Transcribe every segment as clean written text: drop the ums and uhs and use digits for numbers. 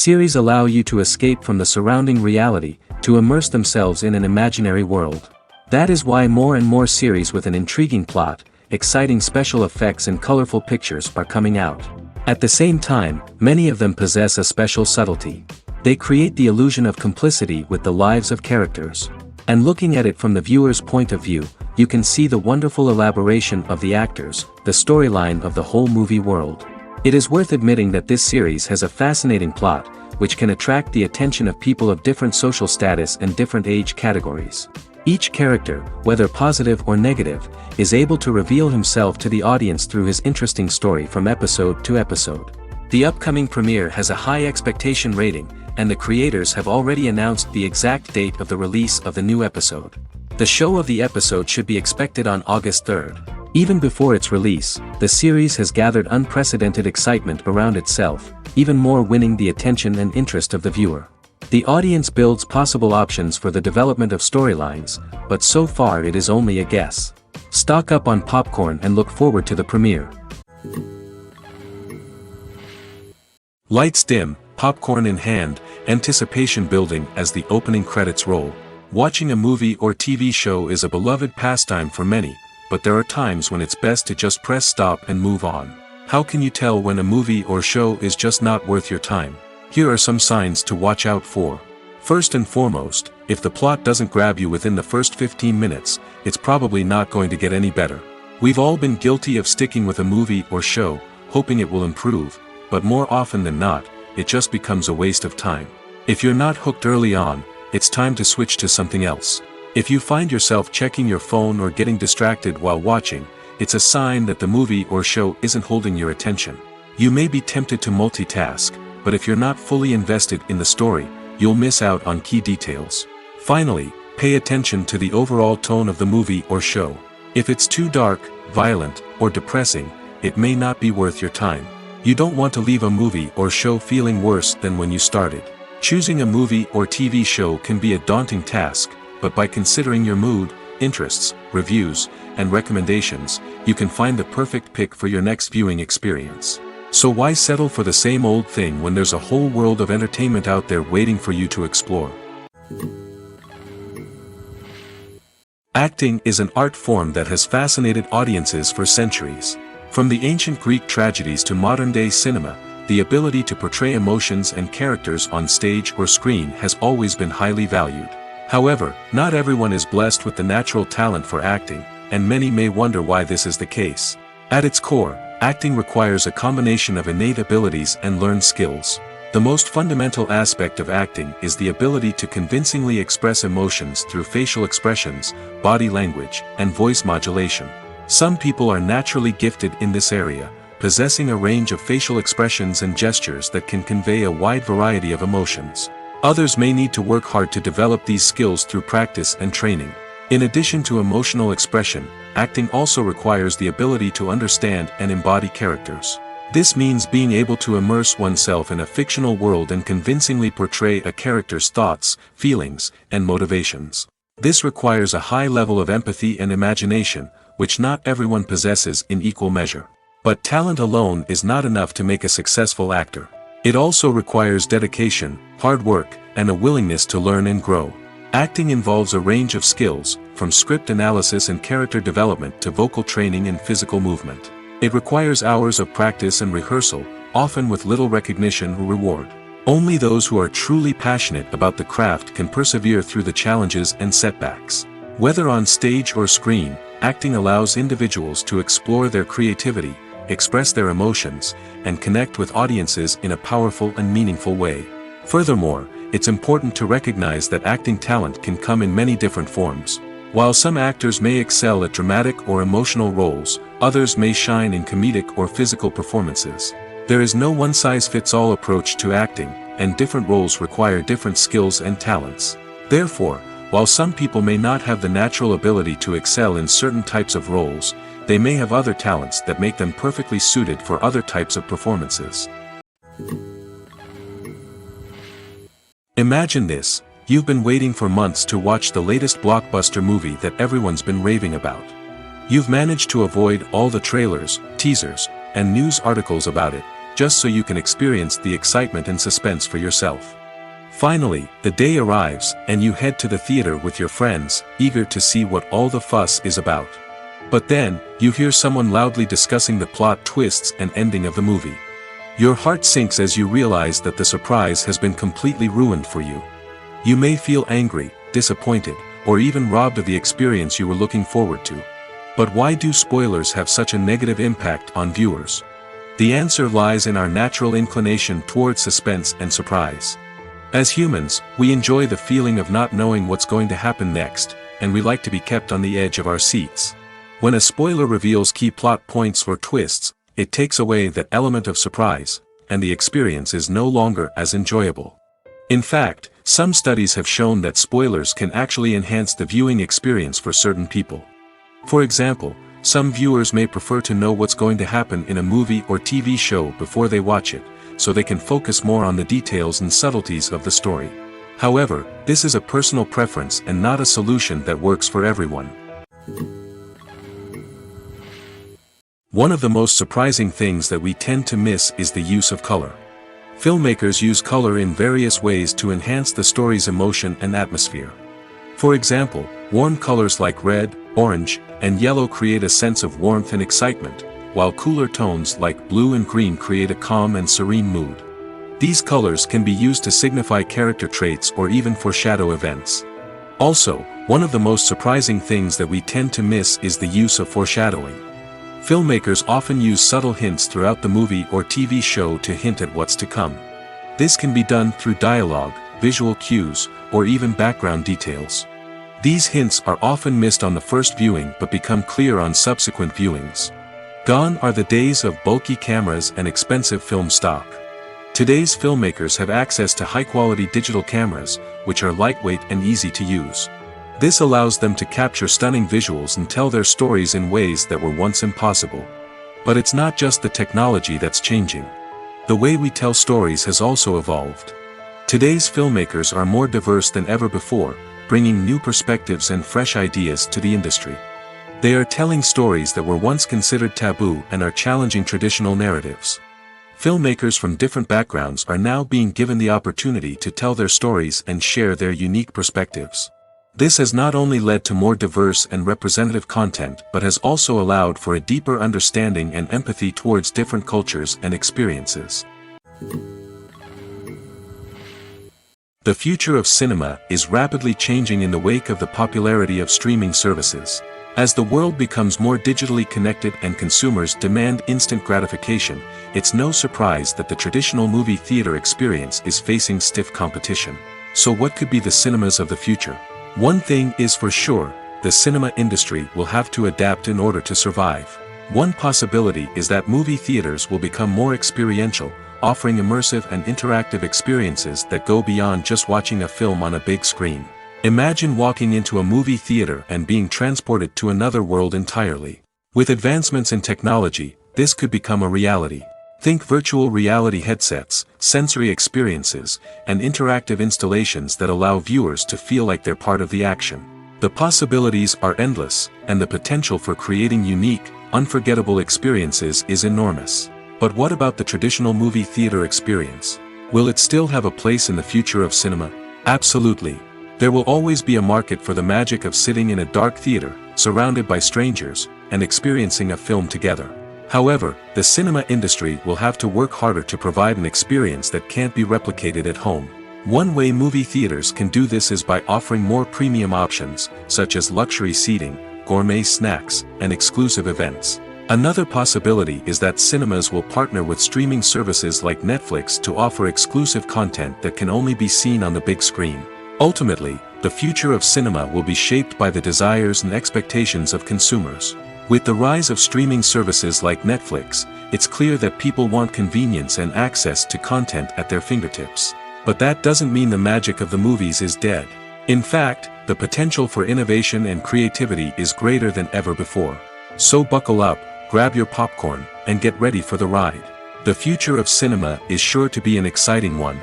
Series allow you to escape from the surrounding reality, to immerse themselves in an imaginary world. That is why more and more series with an intriguing plot, exciting special effects and colorful pictures are coming out. At the same time, many of them possess a special subtlety. They create the illusion of complicity with the lives of characters. And looking at it from the viewer's point of view, you can see the wonderful elaboration of the actors, the storyline of the whole movie world. It is worth admitting that this series has a fascinating plot, which can attract the attention of people of different social status and different age categories. Each character, whether positive or negative, is able to reveal himself to the audience through his interesting story from episode to episode. The upcoming premiere has a high expectation rating, and the creators have already announced the exact date of the release of the new episode. The show of the episode should be expected on August 3rd. Even before its release, the series has gathered unprecedented excitement around itself, even more winning the attention and interest of the viewer. The audience builds possible options for the development of storylines, but so far it is only a guess. Stock up on popcorn and look forward to the premiere. Lights dim, popcorn in hand, anticipation building as the opening credits roll. Watching a movie or TV show is a beloved pastime for many, but there are times when it's best to just press stop and move on. How can you tell when a movie or show is just not worth your time? Here are some signs to watch out for. First and foremost, if the plot doesn't grab you within the first 15 minutes, it's probably not going to get any better. We've all been guilty of sticking with a movie or show, hoping it will improve, but more often than not, it just becomes a waste of time. If you're not hooked early on, it's time to switch to something else. If you find yourself checking your phone or getting distracted while watching, it's a sign that the movie or show isn't holding your attention. You may be tempted to multitask, but if you're not fully invested in the story, you'll miss out on key details. Finally, pay attention to the overall tone of the movie or show. If it's too dark, violent, or depressing, it may not be worth your time. You don't want to leave a movie or show feeling worse than when you started. Choosing a movie or TV show can be a daunting task, but by considering your mood, interests, reviews, and recommendations, you can find the perfect pick for your next viewing experience. So why settle for the same old thing when there's a whole world of entertainment out there waiting for you to explore? Acting is an art form that has fascinated audiences for centuries. From the ancient Greek tragedies to modern-day cinema, the ability to portray emotions and characters on stage or screen has always been highly valued. However, not everyone is blessed with the natural talent for acting, and many may wonder why this is the case. At its core, acting requires a combination of innate abilities and learned skills. The most fundamental aspect of acting is the ability to convincingly express emotions through facial expressions, body language, and voice modulation. Some people are naturally gifted in this area, possessing a range of facial expressions and gestures that can convey a wide variety of emotions. Others may need to work hard to develop these skills through practice and training. In addition to emotional expression, acting also requires the ability to understand and embody characters. This means being able to immerse oneself in a fictional world and convincingly portray a character's thoughts, feelings, and motivations. This requires a high level of empathy and imagination, which not everyone possesses in equal measure. But talent alone is not enough to make a successful actor. It also requires dedication, hard work, and a willingness to learn and grow. Acting involves a range of skills, from script analysis and character development to vocal training and physical movement. It requires hours of practice and rehearsal, often with little recognition or reward. Only those who are truly passionate about the craft can persevere through the challenges and setbacks. Whether on stage or screen, acting allows individuals to explore their creativity, express their emotions, and connect with audiences in a powerful and meaningful way. Furthermore, it's important to recognize that acting talent can come in many different forms. While some actors may excel at dramatic or emotional roles, others may shine in comedic or physical performances. There is no one-size-fits-all approach to acting, and different roles require different skills and talents. Therefore, while some people may not have the natural ability to excel in certain types of roles, they may have other talents that make them perfectly suited for other types of performances. Imagine this: you've been waiting for months to watch the latest blockbuster movie that everyone's been raving about. You've managed to avoid all the trailers, teasers, and news articles about it, just so you can experience the excitement and suspense for yourself. Finally, the day arrives, and you head to the theater with your friends, eager to see what all the fuss is about. But then, you hear someone loudly discussing the plot twists and ending of the movie. Your heart sinks as you realize that the surprise has been completely ruined for you. You may feel angry, disappointed, or even robbed of the experience you were looking forward to. But why do spoilers have such a negative impact on viewers? The answer lies in our natural inclination toward suspense and surprise. As humans, we enjoy the feeling of not knowing what's going to happen next, and we like to be kept on the edge of our seats. When a spoiler reveals key plot points or twists, it takes away that element of surprise, and the experience is no longer as enjoyable. In fact, some studies have shown that spoilers can actually enhance the viewing experience for certain people. For example, some viewers may prefer to know what's going to happen in a movie or TV show before they watch it, so they can focus more on the details and subtleties of the story. However, this is a personal preference and not a solution that works for everyone. One of the most surprising things that we tend to miss is the use of color. Filmmakers use color in various ways to enhance the story's emotion and atmosphere. For example, warm colors like red, orange, and yellow create a sense of warmth and excitement, while cooler tones like blue and green create a calm and serene mood. These colors can be used to signify character traits or even foreshadow events. Also, one of the most surprising things that we tend to miss is the use of foreshadowing. Filmmakers often use subtle hints throughout the movie or TV show to hint at what's to come. This can be done through dialogue, visual cues, or even background details. These hints are often missed on the first viewing but become clear on subsequent viewings. Gone are the days of bulky cameras and expensive film stock. Today's filmmakers have access to high-quality digital cameras, which are lightweight and easy to use. This allows them to capture stunning visuals and tell their stories in ways that were once impossible. But it's not just the technology that's changing. The way we tell stories has also evolved. Today's filmmakers are more diverse than ever before, bringing new perspectives and fresh ideas to the industry. They are telling stories that were once considered taboo and are challenging traditional narratives. Filmmakers from different backgrounds are now being given the opportunity to tell their stories and share their unique perspectives. This has not only led to more diverse and representative content but has also allowed for a deeper understanding and empathy towards different cultures and experiences. The future of cinema is rapidly changing in the wake of the popularity of streaming services. As the world becomes more digitally connected and consumers demand instant gratification, it's no surprise that the traditional movie theater experience is facing stiff competition. So what could be the cinemas of the future? One thing is for sure, the cinema industry will have to adapt in order to survive. One possibility is that movie theaters will become more experiential, offering immersive and interactive experiences that go beyond just watching a film on a big screen. Imagine walking into a movie theater and being transported to another world entirely. With advancements in technology, this could become a reality. Think virtual reality headsets, sensory experiences, and interactive installations that allow viewers to feel like they're part of the action. The possibilities are endless, and the potential for creating unique, unforgettable experiences is enormous. But what about the traditional movie theater experience? Will it still have a place in the future of cinema? Absolutely. There will always be a market for the magic of sitting in a dark theater, surrounded by strangers, and experiencing a film together. However, the cinema industry will have to work harder to provide an experience that can't be replicated at home. One way movie theaters can do this is by offering more premium options, such as luxury seating, gourmet snacks, and exclusive events. Another possibility is that cinemas will partner with streaming services like Netflix to offer exclusive content that can only be seen on the big screen. Ultimately, the future of cinema will be shaped by the desires and expectations of consumers. With the rise of streaming services like Netflix, it's clear that people want convenience and access to content at their fingertips. But that doesn't mean the magic of the movies is dead. In fact, the potential for innovation and creativity is greater than ever before. So buckle up, grab your popcorn, and get ready for the ride. The future of cinema is sure to be an exciting one.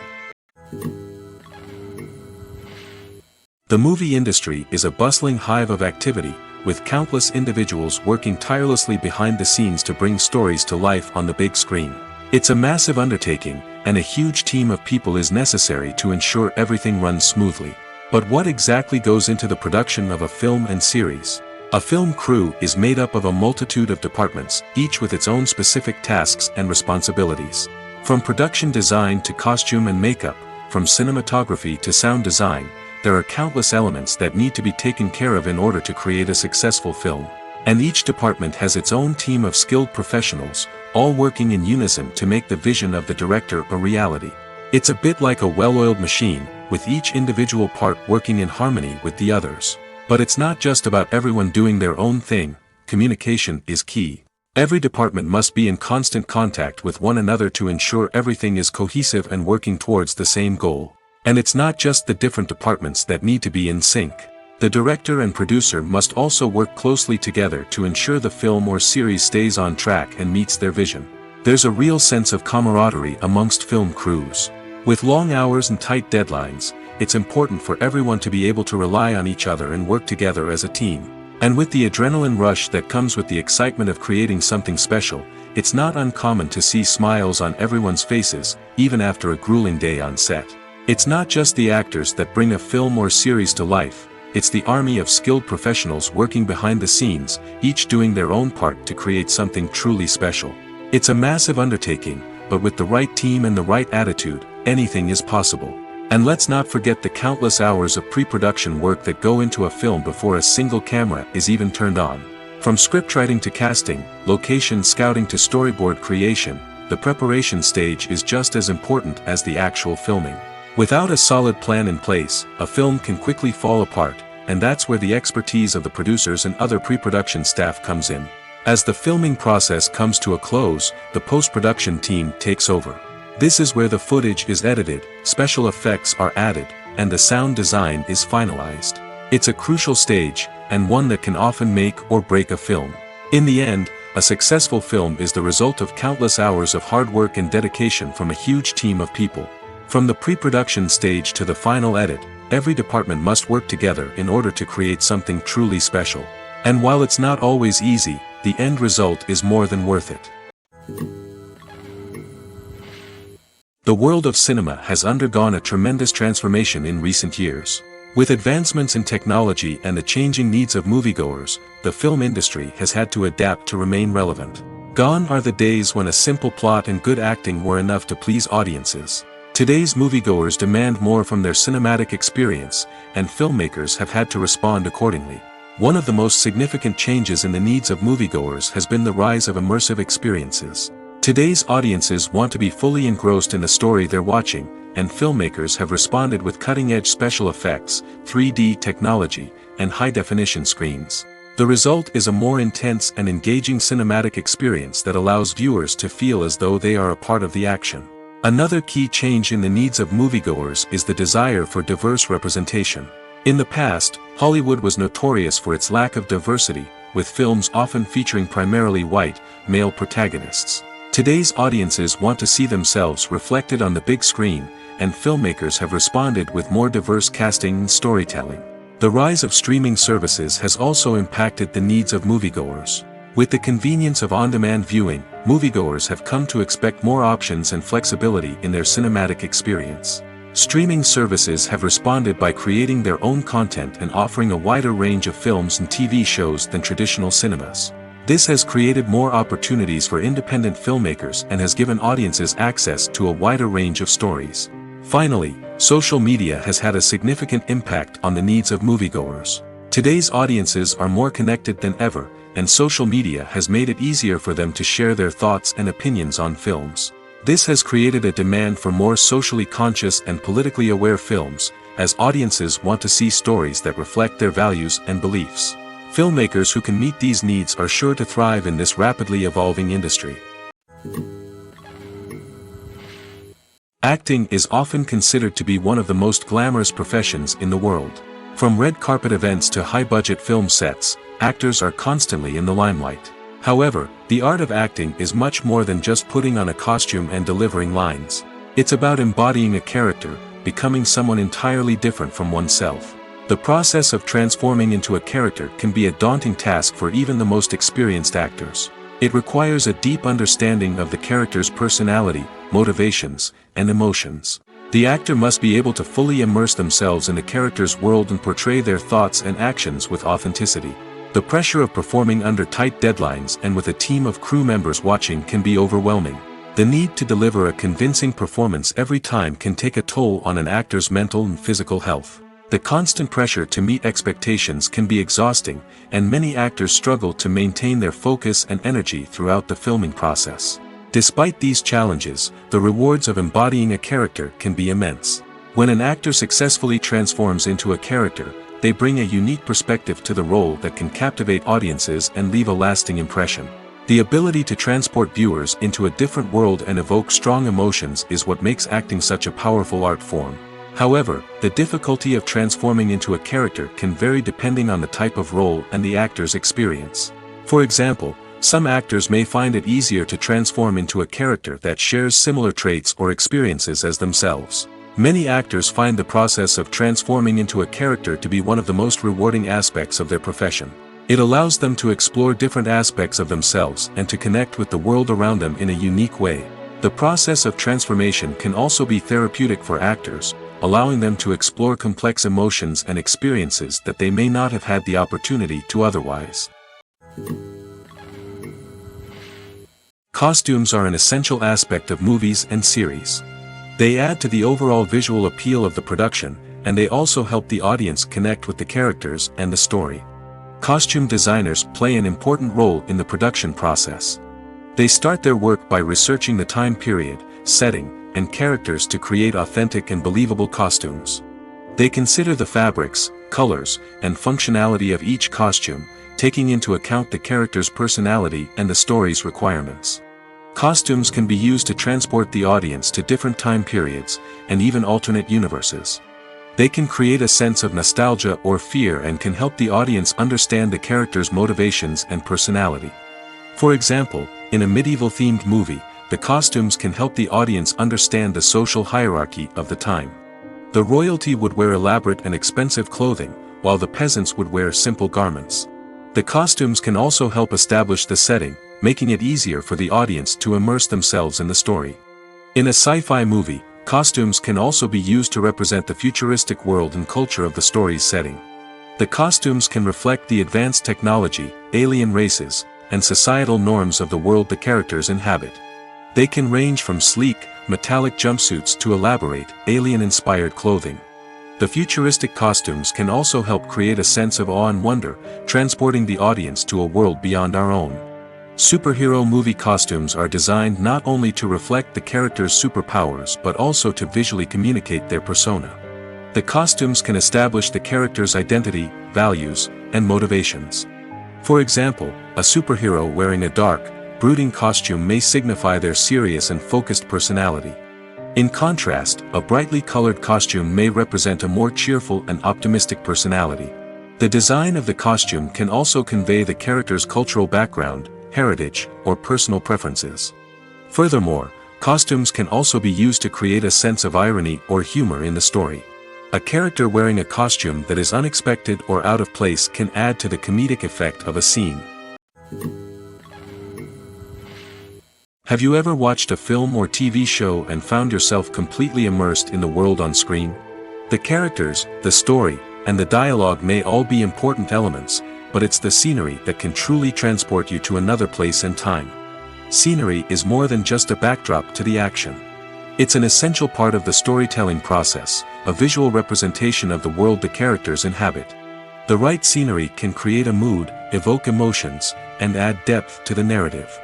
The movie industry is a bustling hive of activity, with countless individuals working tirelessly behind the scenes to bring stories to life on the big screen. It's a massive undertaking, and a huge team of people is necessary to ensure everything runs smoothly. But what exactly goes into the production of a film and series? A film crew is made up of a multitude of departments, each with its own specific tasks and responsibilities. From production design to costume and makeup, from cinematography to sound design, there are countless elements that need to be taken care of in order to create a successful film. And each department has its own team of skilled professionals, all working in unison to make the vision of the director a reality. It's a bit like a well-oiled machine, with each individual part working in harmony with the others. But it's not just about everyone doing their own thing. Communication is key. Every department must be in constant contact with one another to ensure everything is cohesive and working towards the same goal. And it's not just the different departments that need to be in sync. The director and producer must also work closely together to ensure the film or series stays on track and meets their vision. There's a real sense of camaraderie amongst film crews. With long hours and tight deadlines, it's important for everyone to be able to rely on each other and work together as a team. And with the adrenaline rush that comes with the excitement of creating something special, it's not uncommon to see smiles on everyone's faces, even after a grueling day on set. It's not just the actors that bring a film or series to life. It's the army of skilled professionals working behind the scenes, each doing their own part to create something truly special. It's a massive undertaking, but with the right team and the right attitude, anything is possible. And let's not forget the countless hours of pre-production work that go into a film before a single camera is even turned on. From scriptwriting to casting, location scouting to storyboard creation, the preparation stage is just as important as the actual filming. Without a solid plan in place, a film can quickly fall apart, and that's where the expertise of the producers and other pre-production staff comes in. As the filming process comes to a close, the post-production team takes over. This is where the footage is edited, special effects are added, and the sound design is finalized. It's a crucial stage, and one that can often make or break a film. In the end, a successful film is the result of countless hours of hard work and dedication from a huge team of people. From the pre-production stage to the final edit, every department must work together in order to create something truly special. And while it's not always easy, the end result is more than worth it. The world of cinema has undergone a tremendous transformation in recent years. With advancements in technology and the changing needs of moviegoers, the film industry has had to adapt to remain relevant. Gone are the days when a simple plot and good acting were enough to please audiences. Today's moviegoers demand more from their cinematic experience, and filmmakers have had to respond accordingly. One of the most significant changes in the needs of moviegoers has been the rise of immersive experiences. Today's audiences want to be fully engrossed in the story they're watching, and filmmakers have responded with cutting-edge special effects, 3D technology, and high-definition screens. The result is a more intense and engaging cinematic experience that allows viewers to feel as though they are a part of the action. Another key change in the needs of moviegoers is the desire for diverse representation. In the past, Hollywood was notorious for its lack of diversity, with films often featuring primarily white, male protagonists. Today's audiences want to see themselves reflected on the big screen, and filmmakers have responded with more diverse casting and storytelling. The rise of streaming services has also impacted the needs of moviegoers. With the convenience of on-demand viewing, moviegoers have come to expect more options and flexibility in their cinematic experience. Streaming services have responded by creating their own content and offering a wider range of films and TV shows than traditional cinemas. This has created more opportunities for independent filmmakers and has given audiences access to a wider range of stories. Finally, social media has had a significant impact on the needs of moviegoers. Today's audiences are more connected than ever, and social media has made it easier for them to share their thoughts and opinions on films. This has created a demand for more socially conscious and politically aware films, as audiences want to see stories that reflect their values and beliefs. Filmmakers who can meet these needs are sure to thrive in this rapidly evolving industry. Acting is often considered to be one of the most glamorous professions in the world. From red carpet events to high-budget film sets, actors are constantly in the limelight. However, the art of acting is much more than just putting on a costume and delivering lines. It's about embodying a character, becoming someone entirely different from oneself. The process of transforming into a character can be a daunting task for even the most experienced actors. It requires a deep understanding of the character's personality, motivations, and emotions. The actor must be able to fully immerse themselves in the character's world and portray their thoughts and actions with authenticity. The pressure of performing under tight deadlines and with a team of crew members watching can be overwhelming. The need to deliver a convincing performance every time can take a toll on an actor's mental and physical health. The constant pressure to meet expectations can be exhausting, and many actors struggle to maintain their focus and energy throughout the filming process. Despite these challenges, the rewards of embodying a character can be immense. When an actor successfully transforms into a character, they bring a unique perspective to the role that can captivate audiences and leave a lasting impression. The ability to transport viewers into a different world and evoke strong emotions is what makes acting such a powerful art form. However, the difficulty of transforming into a character can vary depending on the type of role and the actor's experience. For example, some actors may find it easier to transform into a character that shares similar traits or experiences as themselves. Many actors find the process of transforming into a character to be one of the most rewarding aspects of their profession. It allows them to explore different aspects of themselves and to connect with the world around them in a unique way. The process of transformation can also be therapeutic for actors, allowing them to explore complex emotions and experiences that they may not have had the opportunity to otherwise. Costumes are an essential aspect of movies and series. They add to the overall visual appeal of the production, and they also help the audience connect with the characters and the story. Costume designers play an important role in the production process. They start their work by researching the time period, setting, and characters to create authentic and believable costumes. They consider the fabrics, colors, and functionality of each costume, taking into account the character's personality and the story's requirements. Costumes can be used to transport the audience to different time periods, and even alternate universes. They can create a sense of nostalgia or fear and can help the audience understand the character's motivations and personality. For example, in a medieval-themed movie, the costumes can help the audience understand the social hierarchy of the time. The royalty would wear elaborate and expensive clothing, while the peasants would wear simple garments. The costumes can also help establish the setting, making it easier for the audience to immerse themselves in the story. In a sci-fi movie, costumes can also be used to represent the futuristic world and culture of the story's setting. The costumes can reflect the advanced technology, alien races, and societal norms of the world the characters inhabit. They can range from sleek, metallic jumpsuits to elaborate, alien-inspired clothing. The futuristic costumes can also help create a sense of awe and wonder, transporting the audience to a world beyond our own. Superhero movie costumes are designed not only to reflect the character's superpowers but also to visually communicate their persona. The costumes can establish the character's identity, values, and motivations. For example, a superhero wearing a dark, brooding costume may signify their serious and focused personality. In contrast, a brightly colored costume may represent a more cheerful and optimistic personality. The design of the costume can also convey the character's cultural background, heritage, or personal preferences. Furthermore, costumes can also be used to create a sense of irony or humor in the story. A character wearing a costume that is unexpected or out of place can add to the comedic effect of a scene. Have you ever watched a film or TV show and found yourself completely immersed in the world on screen? The characters, the story, and the dialogue may all be important elements, but it's the scenery that can truly transport you to another place and time. Scenery is more than just a backdrop to the action. It's an essential part of the storytelling process, a visual representation of the world the characters inhabit. The right scenery can create a mood, evoke emotions, and add depth to the narrative.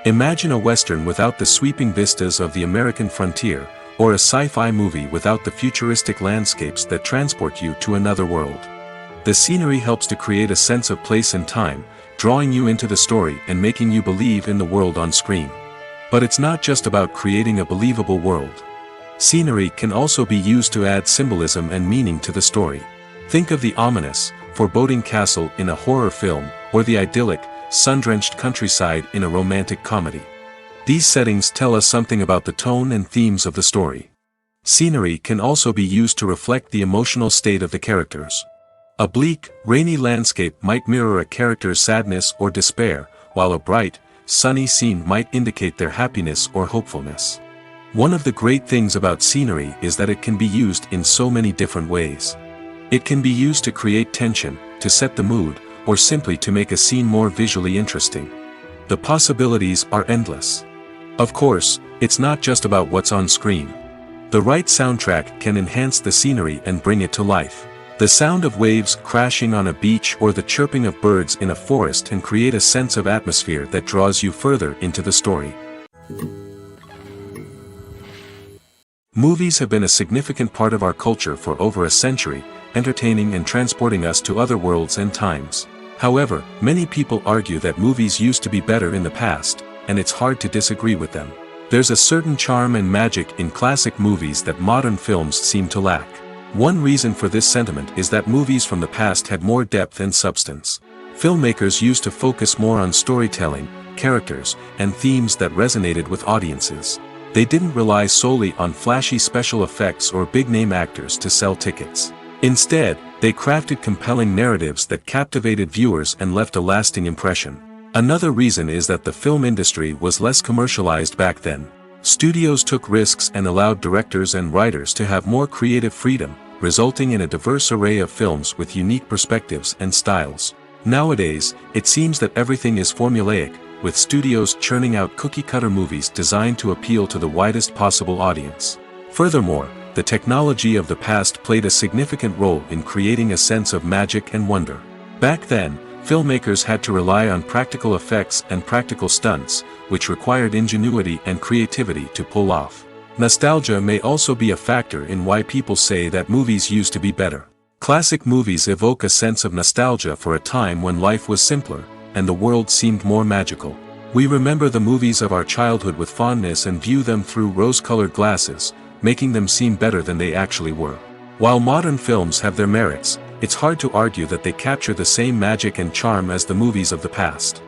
Imagine a Western without the sweeping vistas of the American frontier, or a sci-fi movie without the futuristic landscapes that transport you to another world. The scenery helps to create a sense of place and time, drawing you into the story and making you believe in the world on screen. But it's not just about creating a believable world. Scenery can also be used to add symbolism and meaning to the story. Think of the ominous, foreboding castle in a horror film, or the idyllic, sun-drenched countryside in a romantic comedy. These settings tell us something about the tone and themes of the story. Scenery can also be used to reflect the emotional state of the characters. A bleak, rainy landscape might mirror a character's sadness or despair, while a bright, sunny scene might indicate their happiness or hopefulness. One of the great things about scenery is that it can be used in so many different ways. It can be used to create tension, to set the mood, or simply to make a scene more visually interesting. The possibilities are endless. Of course, it's not just about what's on screen. The right soundtrack can enhance the scenery and bring it to life. The sound of waves crashing on a beach or the chirping of birds in a forest can create a sense of atmosphere that draws you further into the story. Movies have been a significant part of our culture for over a century, entertaining and transporting us to other worlds and times. However, many people argue that movies used to be better in the past, and it's hard to disagree with them. There's a certain charm and magic in classic movies that modern films seem to lack. One reason for this sentiment is that movies from the past had more depth and substance. Filmmakers used to focus more on storytelling, characters, and themes that resonated with audiences. They didn't rely solely on flashy special effects or big-name actors to sell tickets. Instead, they crafted compelling narratives that captivated viewers and left a lasting impression. Another reason is that the film industry was less commercialized back then. Studios took risks and allowed directors and writers to have more creative freedom, resulting in a diverse array of films with unique perspectives and styles. Nowadays, it seems that everything is formulaic, with studios churning out cookie-cutter movies designed to appeal to the widest possible audience. Furthermore, the technology of the past played a significant role in creating a sense of magic and wonder. Back then, filmmakers had to rely on practical effects and practical stunts, which required ingenuity and creativity to pull off. Nostalgia may also be a factor in why people say that movies used to be better. Classic movies evoke a sense of nostalgia for a time when life was simpler, and the world seemed more magical. We remember the movies of our childhood with fondness and view them through rose-colored glasses, making them seem better than they actually were. While modern films have their merits, it's hard to argue that they capture the same magic and charm as the movies of the past.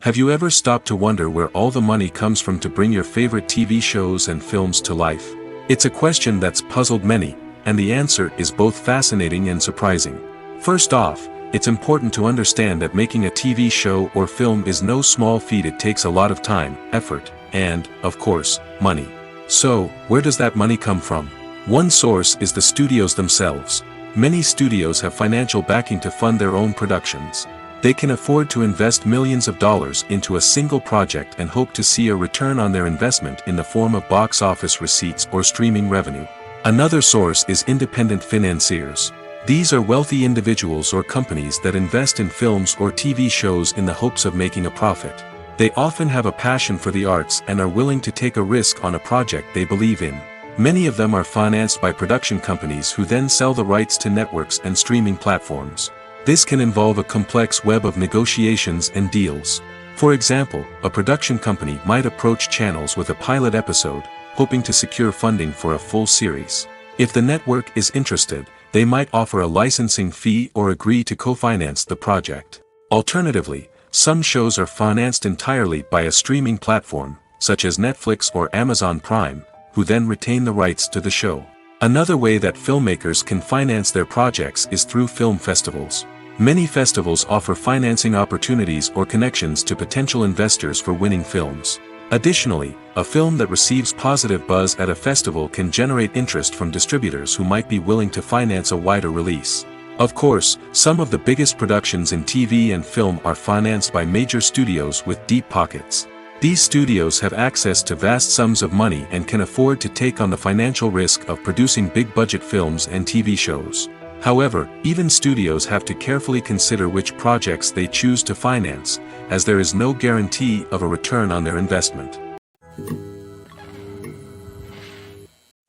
Have you ever stopped to wonder where all the money comes from to bring your favorite TV shows and films to life? It's a question that's puzzled many, and the answer is both fascinating and surprising. First off, it's important to understand that making a TV show or film is no small feat. It takes a lot of time, effort, and, of course, money. So, where does that money come from? One source is the studios themselves. Many studios have financial backing to fund their own productions. They can afford to invest millions of dollars into a single project and hope to see a return on their investment in the form of box office receipts or streaming revenue. Another source is independent financiers. These are wealthy individuals or companies that invest in films or TV shows in the hopes of making a profit. They often have a passion for the arts and are willing to take a risk on a project they believe in. Many of them are financed by production companies who then sell the rights to networks and streaming platforms. This can involve a complex web of negotiations and deals. For example, a production company might approach channels with a pilot episode, hoping to secure funding for a full series. If the network is interested, they might offer a licensing fee or agree to co-finance the project. Alternatively, some shows are financed entirely by a streaming platform, such as Netflix or Amazon Prime, who then retain the rights to the show. Another way that filmmakers can finance their projects is through film festivals. Many festivals offer financing opportunities or connections to potential investors for winning films. Additionally, a film that receives positive buzz at a festival can generate interest from distributors who might be willing to finance a wider release. Of course, some of the biggest productions in TV and film are financed by major studios with deep pockets. These studios have access to vast sums of money and can afford to take on the financial risk of producing big-budget films and TV shows. However, even studios have to carefully consider which projects they choose to finance, as there is no guarantee of a return on their investment.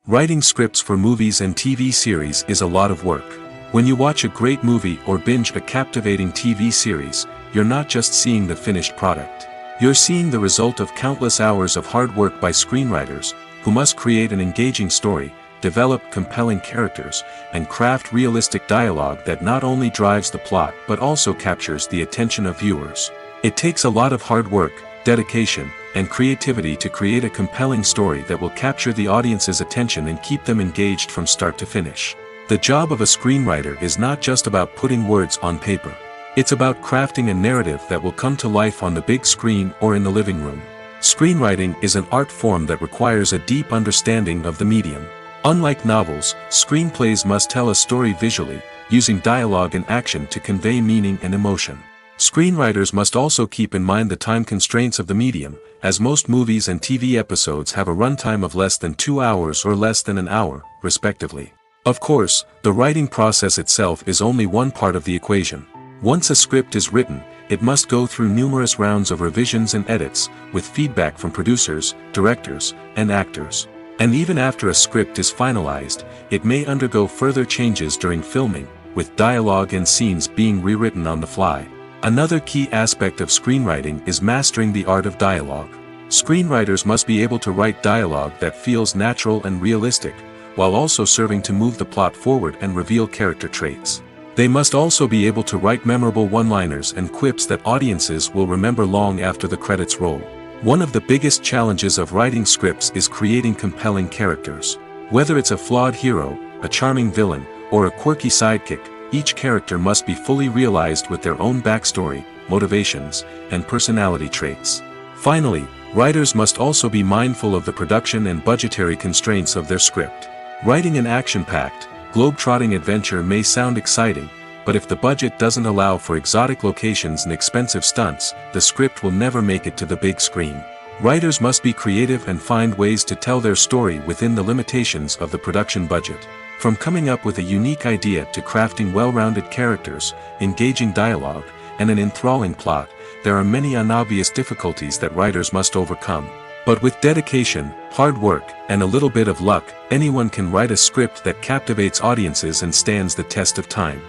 Writing scripts for movies and TV series is a lot of work. When you watch a great movie or binge a captivating TV series, you're not just seeing the finished product. You're seeing the result of countless hours of hard work by screenwriters, who must create an engaging story, develop compelling characters, and craft realistic dialogue that not only drives the plot but also captures the attention of viewers. It takes a lot of hard work, dedication, and creativity to create a compelling story that will capture the audience's attention and keep them engaged from start to finish. The job of a screenwriter is not just about putting words on paper. It's about crafting a narrative that will come to life on the big screen or in the living room. Screenwriting is an art form that requires a deep understanding of the medium. Unlike novels, screenplays must tell a story visually, using dialogue and action to convey meaning and emotion. Screenwriters must also keep in mind the time constraints of the medium, as most movies and TV episodes have a runtime of less than 2 hours or less than an hour, respectively. Of course, the writing process itself is only one part of the equation. Once a script is written, it must go through numerous rounds of revisions and edits, with feedback from producers, directors, and actors. And even after a script is finalized, it may undergo further changes during filming, with dialogue and scenes being rewritten on the fly. Another key aspect of screenwriting is mastering the art of dialogue. Screenwriters must be able to write dialogue that feels natural and realistic, while also serving to move the plot forward and reveal character traits. They must also be able to write memorable one-liners and quips that audiences will remember long after the credits roll. One of the biggest challenges of writing scripts is creating compelling characters. Whether it's a flawed hero, a charming villain, or a quirky sidekick, each character must be fully realized with their own backstory, motivations, and personality traits. Finally, writers must also be mindful of the production and budgetary constraints of their script. Writing an action-packed, globe-trotting adventure may sound exciting, but if the budget doesn't allow for exotic locations and expensive stunts, the script will never make it to the big screen. Writers must be creative and find ways to tell their story within the limitations of the production budget. From coming up with a unique idea to crafting well-rounded characters, engaging dialogue, and an enthralling plot, there are many unobvious difficulties that writers must overcome. But with dedication, hard work, and a little bit of luck, anyone can write a script that captivates audiences and stands the test of time.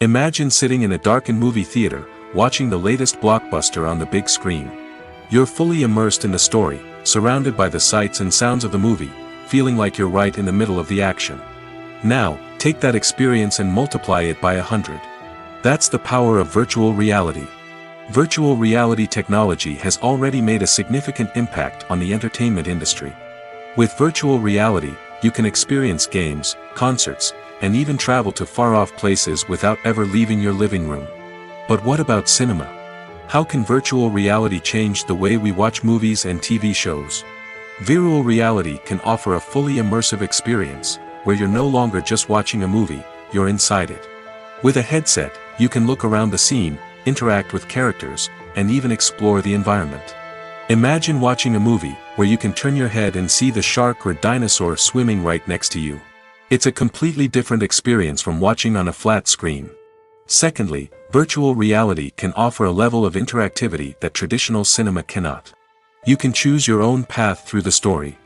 Imagine sitting in a darkened movie theater, watching the latest blockbuster on the big screen. You're fully immersed in the story, surrounded by the sights and sounds of the movie, feeling like you're right in the middle of the action. Now, take that experience and multiply it by 100. That's the power of virtual reality. Virtual reality technology has already made a significant impact on the entertainment industry. With virtual reality, you can experience games, concerts, and even travel to far-off places without ever leaving your living room. But what about cinema? How can virtual reality change the way we watch movies and TV shows? Virtual reality can offer a fully immersive experience, where you're no longer just watching a movie, you're inside it. With a headset, you can look around the scene, interact with characters, and even explore the environment. Imagine watching a movie where you can turn your head and see the shark or dinosaur swimming right next to you. It's a completely different experience from watching on a flat screen. Secondly, virtual reality can offer a level of interactivity that traditional cinema cannot. You can choose your own path through the story.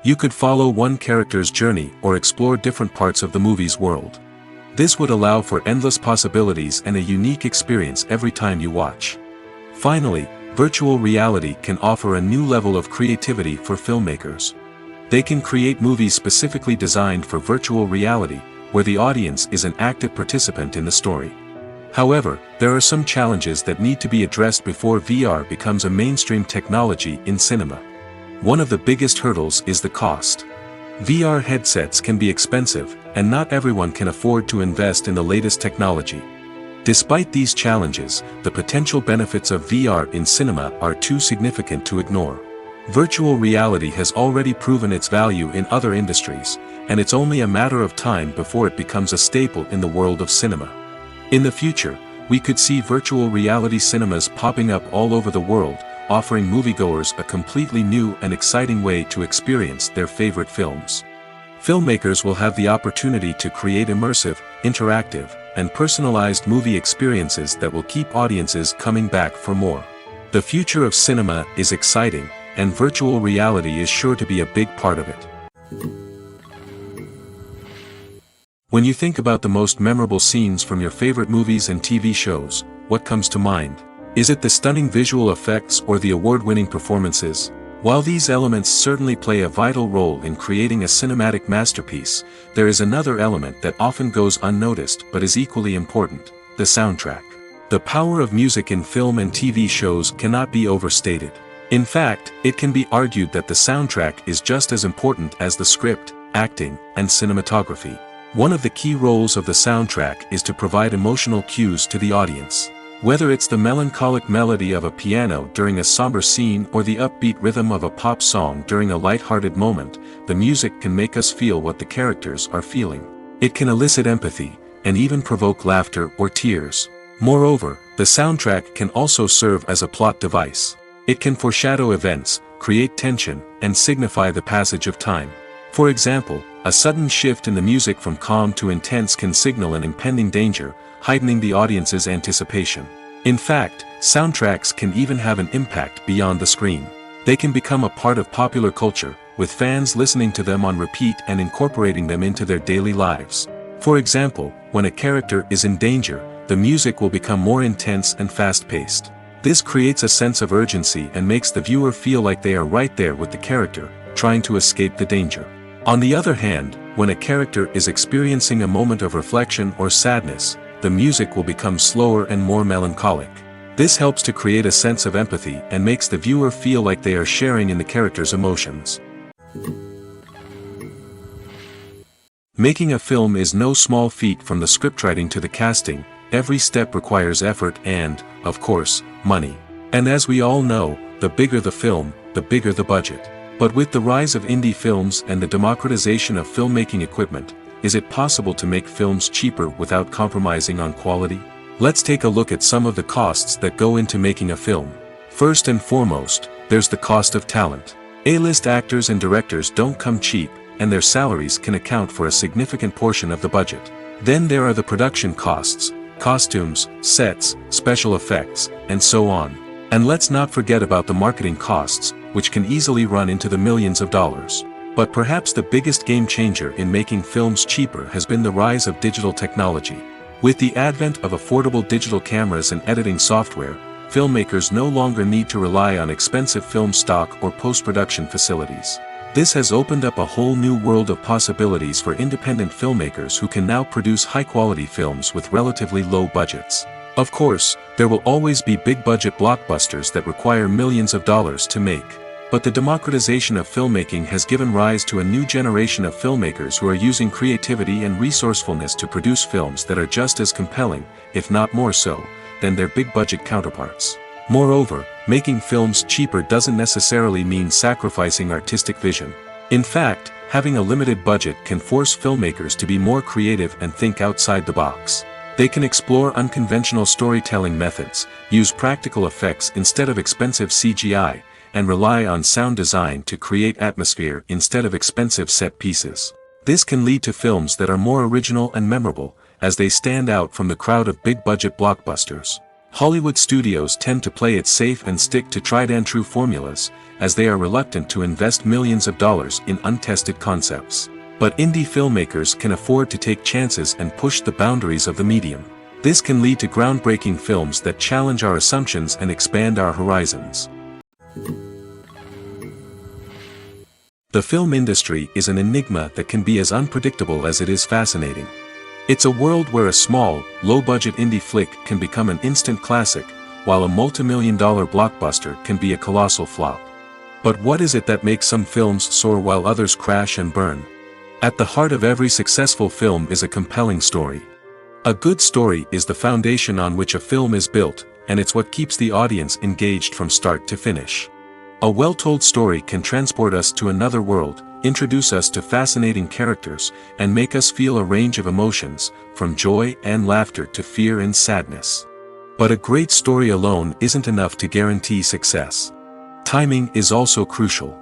You could follow one character's journey or explore different parts of the movie's world. This would allow for endless possibilities and a unique experience every time you watch. Finally, virtual reality can offer a new level of creativity for filmmakers. They can create movies specifically designed for virtual reality, where the audience is an active participant in the story. However, there are some challenges that need to be addressed before VR becomes a mainstream technology in cinema. One of the biggest hurdles is the cost. VR headsets can be expensive, and not everyone can afford to invest in the latest technology. Despite these challenges, the potential benefits of VR in cinema are too significant to ignore. Virtual reality has already proven its value in other industries, and it's only a matter of time before it becomes a staple in the world of cinema. In the future, we could see virtual reality cinemas popping up all over the world, offering moviegoers a completely new and exciting way to experience their favorite films. Filmmakers will have the opportunity to create immersive, interactive, and personalized movie experiences that will keep audiences coming back for more. The future of cinema is exciting, and virtual reality is sure to be a big part of it. When you think about the most memorable scenes from your favorite movies and TV shows, what comes to mind? Is it the stunning visual effects or the award-winning performances? While these elements certainly play a vital role in creating a cinematic masterpiece, there is another element that often goes unnoticed but is equally important: the soundtrack. The power of music in film and TV shows cannot be overstated. In fact, it can be argued that the soundtrack is just as important as the script, acting, and cinematography. One of the key roles of the soundtrack is to provide emotional cues to the audience. Whether it's the melancholic melody of a piano during a somber scene or the upbeat rhythm of a pop song during a light-hearted moment, the music can make us feel what the characters are feeling. It can elicit empathy, and even provoke laughter or tears. Moreover, the soundtrack can also serve as a plot device. It can foreshadow events, create tension, and signify the passage of time. For example, a sudden shift in the music from calm to intense can signal an impending danger, heightening the audience's anticipation. In fact, soundtracks can even have an impact beyond the screen. They can become a part of popular culture, with fans listening to them on repeat and incorporating them into their daily lives. For example, when a character is in danger, the music will become more intense and fast-paced. This creates a sense of urgency and makes the viewer feel like they are right there with the character, trying to escape the danger. On the other hand, when a character is experiencing a moment of reflection or sadness, the music will become slower and more melancholic. This helps to create a sense of empathy and makes the viewer feel like they are sharing in the character's emotions. Making a film is no small feat. From the scriptwriting to the casting, every step requires effort and, of course, money. And as we all know, the bigger the film, the bigger the budget. But with the rise of indie films and the democratization of filmmaking equipment, is it possible to make films cheaper without compromising on quality? Let's take a look at some of the costs that go into making a film. First and foremost, there's the cost of talent. A-list actors and directors don't come cheap, and their salaries can account for a significant portion of the budget. Then there are the production costs: costumes, sets, special effects, and so on. And let's not forget about the marketing costs, which can easily run into the millions of dollars. But perhaps the biggest game changer in making films cheaper has been the rise of digital technology. With the advent of affordable digital cameras and editing software, filmmakers no longer need to rely on expensive film stock or post-production facilities. This has opened up a whole new world of possibilities for independent filmmakers who can now produce high-quality films with relatively low budgets. Of course, there will always be big-budget blockbusters that require millions of dollars to make. But the democratization of filmmaking has given rise to a new generation of filmmakers who are using creativity and resourcefulness to produce films that are just as compelling, if not more so, than their big-budget counterparts. Moreover, making films cheaper doesn't necessarily mean sacrificing artistic vision. In fact, having a limited budget can force filmmakers to be more creative and think outside the box. They can explore unconventional storytelling methods, use practical effects instead of expensive CGI, and rely on sound design to create atmosphere instead of expensive set pieces. This can lead to films that are more original and memorable, as they stand out from the crowd of big-budget blockbusters. Hollywood studios tend to play it safe and stick to tried-and-true formulas, as they are reluctant to invest millions of dollars in untested concepts. But indie filmmakers can afford to take chances and push the boundaries of the medium. This can lead to groundbreaking films that challenge our assumptions and expand our horizons. The film industry is an enigma that can be as unpredictable as it is fascinating. It's a world where a small, low-budget indie flick can become an instant classic, while a multi-million-dollar blockbuster can be a colossal flop. But what is it that makes some films soar while others crash and burn? At the heart of every successful film is a compelling story. A good story is the foundation on which a film is built, and it's what keeps the audience engaged from start to finish. A well-told story can transport us to another world, introduce us to fascinating characters, and make us feel a range of emotions, from joy and laughter to fear and sadness. But a great story alone isn't enough to guarantee success. Timing is also crucial.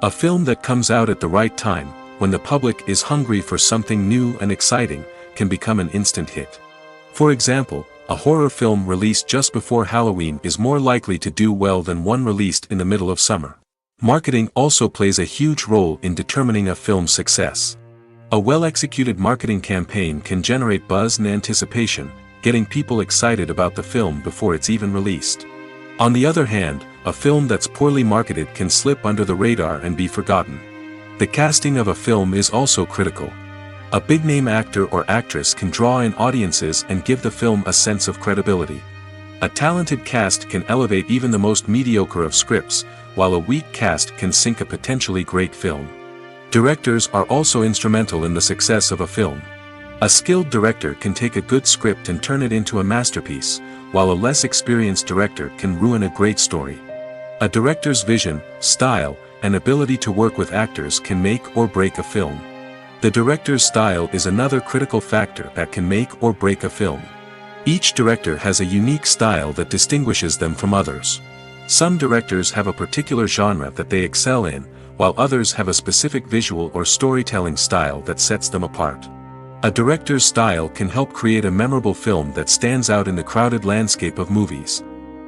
A film that comes out at the right time, when the public is hungry for something new and exciting, can become an instant hit. For example, a horror film released just before Halloween is more likely to do well than one released in the middle of summer. Marketing also plays a huge role in determining a film's success. A well-executed marketing campaign can generate buzz and anticipation, getting people excited about the film before it's even released. On the other hand, a film that's poorly marketed can slip under the radar and be forgotten. The casting of a film is also critical. A big-name actor or actress can draw in audiences and give the film a sense of credibility. A talented cast can elevate even the most mediocre of scripts, while a weak cast can sink a potentially great film. Directors are also instrumental in the success of a film. A skilled director can take a good script and turn it into a masterpiece, while a less experienced director can ruin a great story. A director's vision, style, and ability to work with actors can make or break a film. The director's style is another critical factor that can make or break a film. Each director has a unique style that distinguishes them from others. Some directors have a particular genre that they excel in, while others have a specific visual or storytelling style that sets them apart. A director's style can help create a memorable film that stands out in the crowded landscape of movies.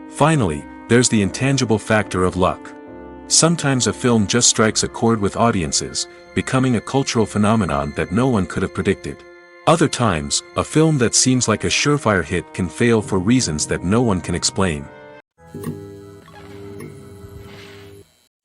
Finally, there's the intangible factor of luck. Sometimes a film just strikes a chord with audiences, becoming a cultural phenomenon that no one could have predicted. Other times, a film that seems like a surefire hit can fail for reasons that no one can explain.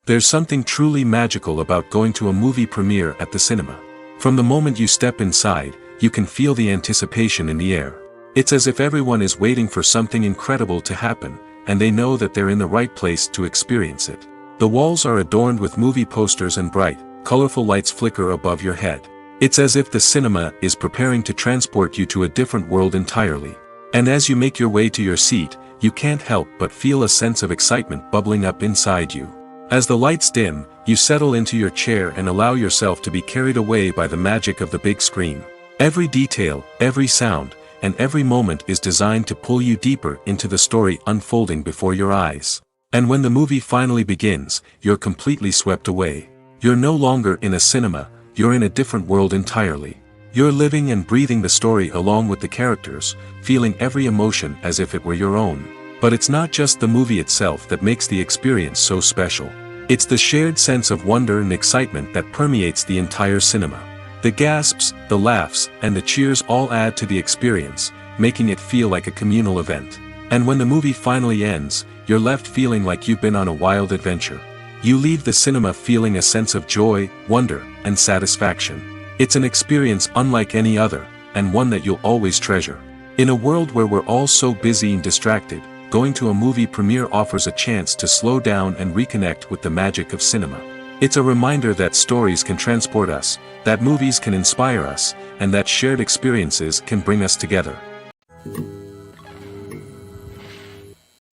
There's something truly magical about going to a movie premiere at the cinema. From the moment you step inside, you can feel the anticipation in the air. It's as if everyone is waiting for something incredible to happen, and they know that they're in the right place to experience it. The walls are adorned with movie posters and bright, colorful lights flicker above your head. It's as if the cinema is preparing to transport you to a different world entirely. And as you make your way to your seat, you can't help but feel a sense of excitement bubbling up inside you. As the lights dim, you settle into your chair and allow yourself to be carried away by the magic of the big screen. Every detail, every sound, and every moment is designed to pull you deeper into the story unfolding before your eyes. And when the movie finally begins, you're completely swept away. You're no longer in a cinema, you're in a different world entirely. You're living and breathing the story along with the characters, feeling every emotion as if it were your own. But it's not just the movie itself that makes the experience so special. It's the shared sense of wonder and excitement that permeates the entire cinema. The gasps, the laughs, and the cheers all add to the experience, making it feel like a communal event. And when the movie finally ends, you're left feeling like you've been on a wild adventure. You leave the cinema feeling a sense of joy, wonder, and satisfaction. It's an experience unlike any other, and one that you'll always treasure. In a world where we're all so busy and distracted, going to a movie premiere offers a chance to slow down and reconnect with the magic of cinema. It's a reminder that stories can transport us, that movies can inspire us, and that shared experiences can bring us together.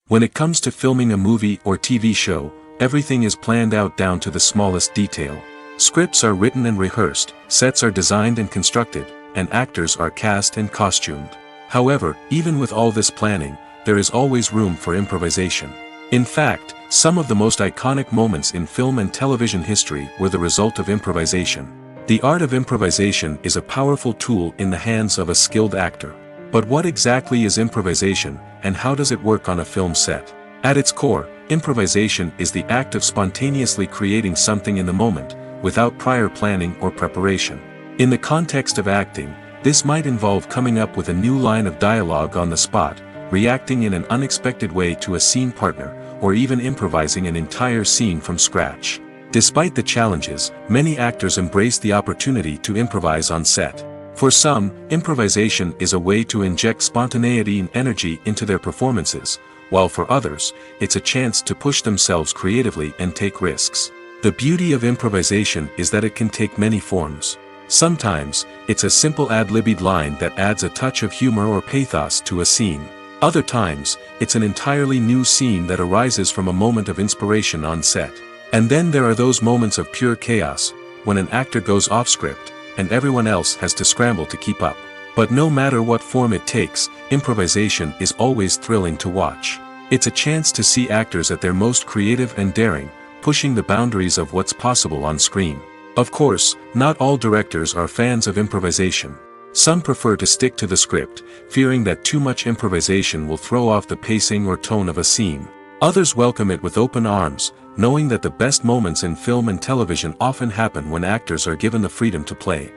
When it comes to filming a movie or TV show, everything is planned out down to the smallest detail. Scripts are written and rehearsed, sets are designed and constructed, and actors are cast and costumed. However, even with all this planning, there is always room for improvisation. In fact, some of the most iconic moments in film and television history were the result of improvisation. The art of improvisation is a powerful tool in the hands of a skilled actor. But what exactly is improvisation, and how does it work on a film set? At its core, improvisation is the act of spontaneously creating something in the moment, without prior planning or preparation. In the context of acting, this might involve coming up with a new line of dialogue on the spot, reacting in an unexpected way to a scene partner, or even improvising an entire scene from scratch. Despite the challenges, many actors embrace the opportunity to improvise on set. For some, improvisation is a way to inject spontaneity and energy into their performances, while for others, it's a chance to push themselves creatively and take risks. The beauty of improvisation is that it can take many forms. Sometimes, it's a simple ad-libbed line that adds a touch of humor or pathos to a scene. Other times, it's an entirely new scene that arises from a moment of inspiration on set. And then there are those moments of pure chaos, when an actor goes off script, and everyone else has to scramble to keep up. But no matter what form it takes, improvisation is always thrilling to watch. It's a chance to see actors at their most creative and daring, pushing the boundaries of what's possible on screen. Of course, not all directors are fans of improvisation. Some prefer to stick to the script, fearing that too much improvisation will throw off the pacing or tone of a scene. Others welcome it with open arms, knowing that the best moments in film and television often happen when actors are given the freedom to play.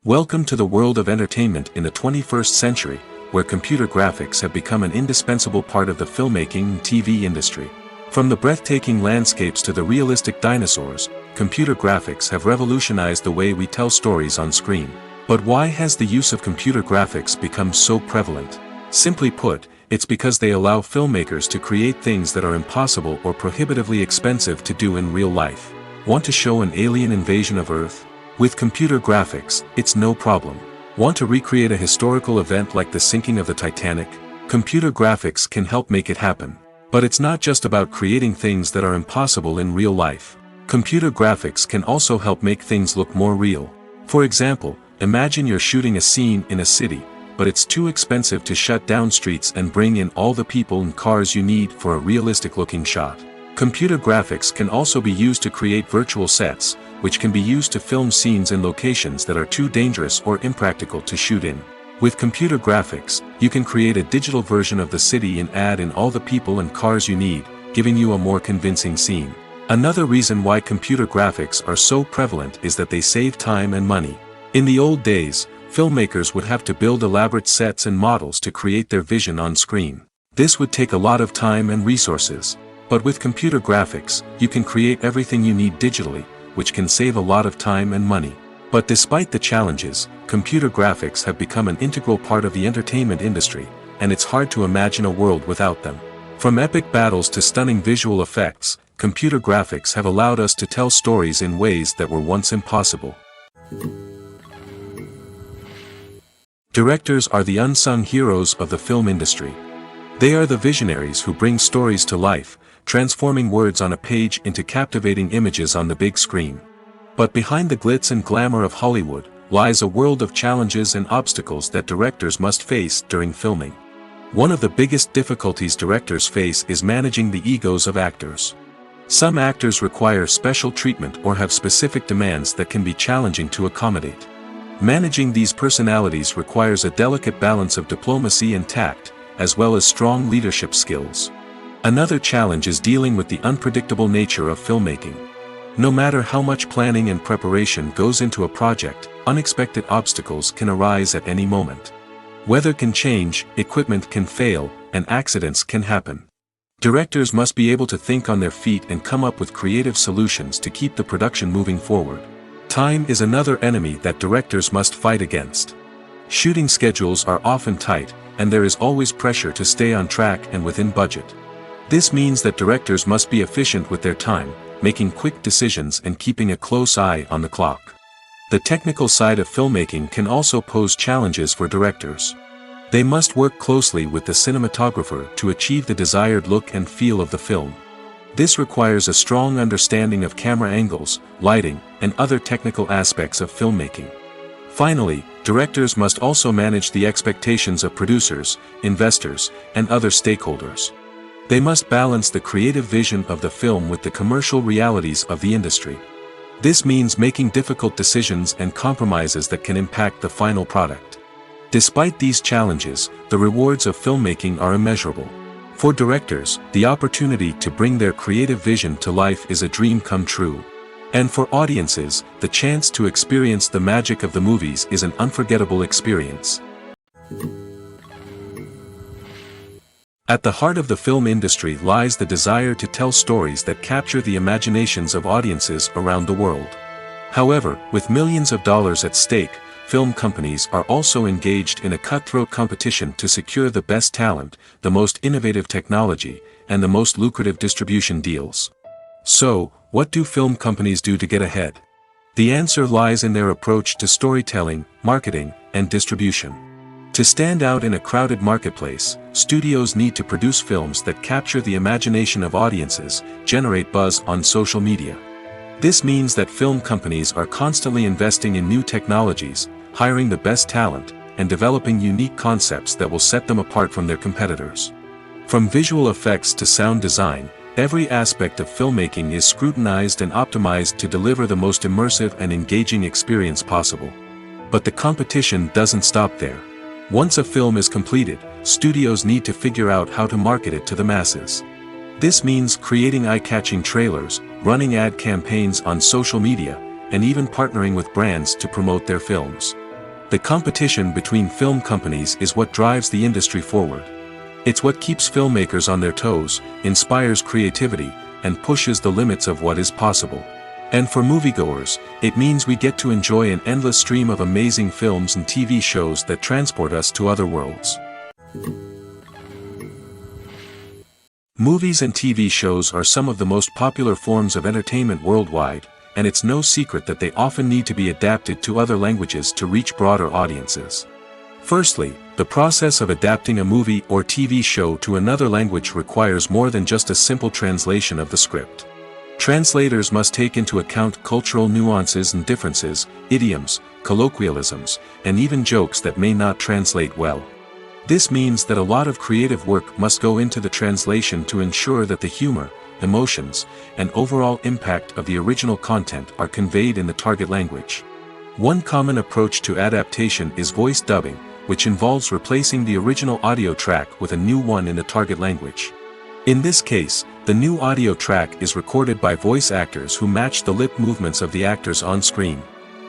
Welcome to the world of entertainment in the 21st century, where computer graphics have become an indispensable part of the filmmaking and TV industry. From the breathtaking landscapes to the realistic dinosaurs, computer graphics have revolutionized the way we tell stories on screen. But why has the use of computer graphics become so prevalent? Simply put, it's because they allow filmmakers to create things that are impossible or prohibitively expensive to do in real life. Want to show an alien invasion of Earth? With computer graphics, it's no problem. Want to recreate a historical event like the sinking of the Titanic? Computer graphics can help make it happen. But it's not just about creating things that are impossible in real life. Computer graphics can also help make things look more real. For example, imagine you're shooting a scene in a city, but it's too expensive to shut down streets and bring in all the people and cars you need for a realistic-looking shot. Computer graphics can also be used to create virtual sets, which can be used to film scenes in locations that are too dangerous or impractical to shoot in. With computer graphics, you can create a digital version of the city and add in all the people and cars you need, giving you a more convincing scene. Another reason why computer graphics are so prevalent is that they save time and money. In the old days, filmmakers would have to build elaborate sets and models to create their vision on screen. This would take a lot of time and resources. But with computer graphics, you can create everything you need digitally, which can save a lot of time and money. But despite the challenges, computer graphics have become an integral part of the entertainment industry, and it's hard to imagine a world without them. From epic battles to stunning visual effects, computer graphics have allowed us to tell stories in ways that were once impossible. Directors are the unsung heroes of the film industry. They are the visionaries who bring stories to life, transforming words on a page into captivating images on the big screen. But behind the glitz and glamour of Hollywood, lies a world of challenges and obstacles that directors must face during filming. One of the biggest difficulties directors face is managing the egos of actors. Some actors require special treatment or have specific demands that can be challenging to accommodate. Managing these personalities requires a delicate balance of diplomacy and tact, as well as strong leadership skills. Another challenge is dealing with the unpredictable nature of filmmaking. No matter how much planning and preparation goes into a project, unexpected obstacles can arise at any moment. Weather can change, equipment can fail, and accidents can happen. Directors must be able to think on their feet and come up with creative solutions to keep the production moving forward. Time is another enemy that directors must fight against. Shooting schedules are often tight, and there is always pressure to stay on track and within budget. This means that directors must be efficient with their time, making quick decisions and keeping a close eye on the clock. The technical side of filmmaking can also pose challenges for directors. They must work closely with the cinematographer to achieve the desired look and feel of the film. This requires a strong understanding of camera angles, lighting, and other technical aspects of filmmaking. Finally, directors must also manage the expectations of producers, investors, and other stakeholders. They must balance the creative vision of the film with the commercial realities of the industry. This means making difficult decisions and compromises that can impact the final product. Despite these challenges, the rewards of filmmaking are immeasurable. For directors, the opportunity to bring their creative vision to life is a dream come true. And for audiences, the chance to experience the magic of the movies is an unforgettable experience. At the heart of the film industry lies the desire to tell stories that capture the imaginations of audiences around the world. However, with millions of dollars at stake, film companies are also engaged in a cutthroat competition to secure the best talent, the most innovative technology, and the most lucrative distribution deals. So, what do film companies do to get ahead? The answer lies in their approach to storytelling, marketing, and distribution. To stand out in a crowded marketplace, studios need to produce films that capture the imagination of audiences, generate buzz on social media. This means that film companies are constantly investing in new technologies, hiring the best talent, and developing unique concepts that will set them apart from their competitors. From visual effects to sound design, every aspect of filmmaking is scrutinized and optimized to deliver the most immersive and engaging experience possible. But the competition doesn't stop there. Once a film is completed, studios need to figure out how to market it to the masses. This means creating eye-catching trailers, running ad campaigns on social media, and even partnering with brands to promote their films. The competition between film companies is what drives the industry forward. It's what keeps filmmakers on their toes, inspires creativity, and pushes the limits of what is possible. And for moviegoers, it means we get to enjoy an endless stream of amazing films and TV shows that transport us to other worlds. Movies and TV shows are some of the most popular forms of entertainment worldwide, and it's no secret that they often need to be adapted to other languages to reach broader audiences. Firstly, the process of adapting a movie or TV show to another language requires more than just a simple translation of the script. Translators must take into account cultural nuances and differences, idioms, colloquialisms, and even jokes that may not translate well. This means that a lot of creative work must go into the translation to ensure that the humor, emotions, and overall impact of the original content are conveyed in the target language. One common approach to adaptation is voice dubbing, which involves replacing the original audio track with a new one in the target language. In this case, the new audio track is recorded by voice actors who match the lip movements of the actors on screen.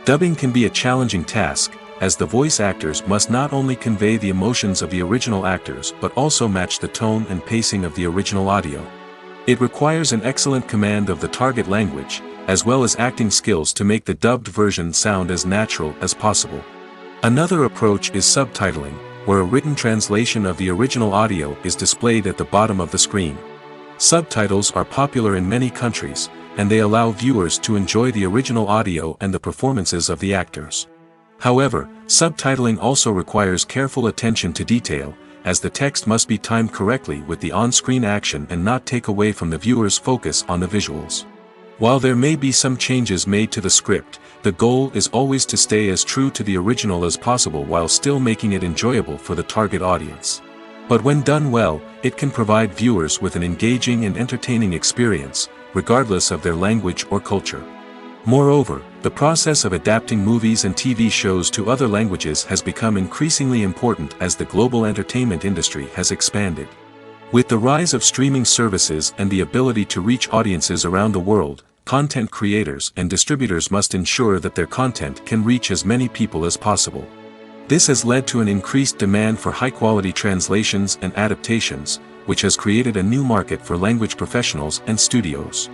Dubbing can be a challenging task, as the voice actors must not only convey the emotions of the original actors but also match the tone and pacing of the original audio. It requires an excellent command of the target language, as well as acting skills to make the dubbed version sound as natural as possible. Another approach is subtitling, where a written translation of the original audio is displayed at the bottom of the screen. Subtitles are popular in many countries, and they allow viewers to enjoy the original audio and the performances of the actors. However, subtitling also requires careful attention to detail, as the text must be timed correctly with the on-screen action and not take away from the viewer's focus on the visuals. While there may be some changes made to the script, the goal is always to stay as true to the original as possible while still making it enjoyable for the target audience. But when done well, it can provide viewers with an engaging and entertaining experience, regardless of their language or culture. Moreover, the process of adapting movies and TV shows to other languages has become increasingly important as the global entertainment industry has expanded. With the rise of streaming services and the ability to reach audiences around the world, content creators and distributors must ensure that their content can reach as many people as possible. This has led to an increased demand for high-quality translations and adaptations, which has created a new market for language professionals and studios.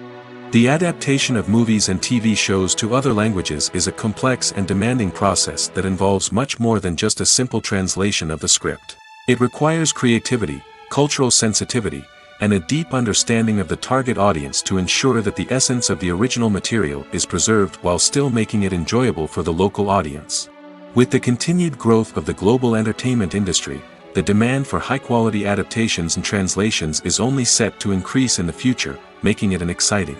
The adaptation of movies and TV shows to other languages is a complex and demanding process that involves much more than just a simple translation of the script. It requires creativity, cultural sensitivity, and a deep understanding of the target audience to ensure that the essence of the original material is preserved while still making it enjoyable for the local audience. With the continued growth of the global entertainment industry, the demand for high-quality adaptations and translations is only set to increase in the future, making it an exciting.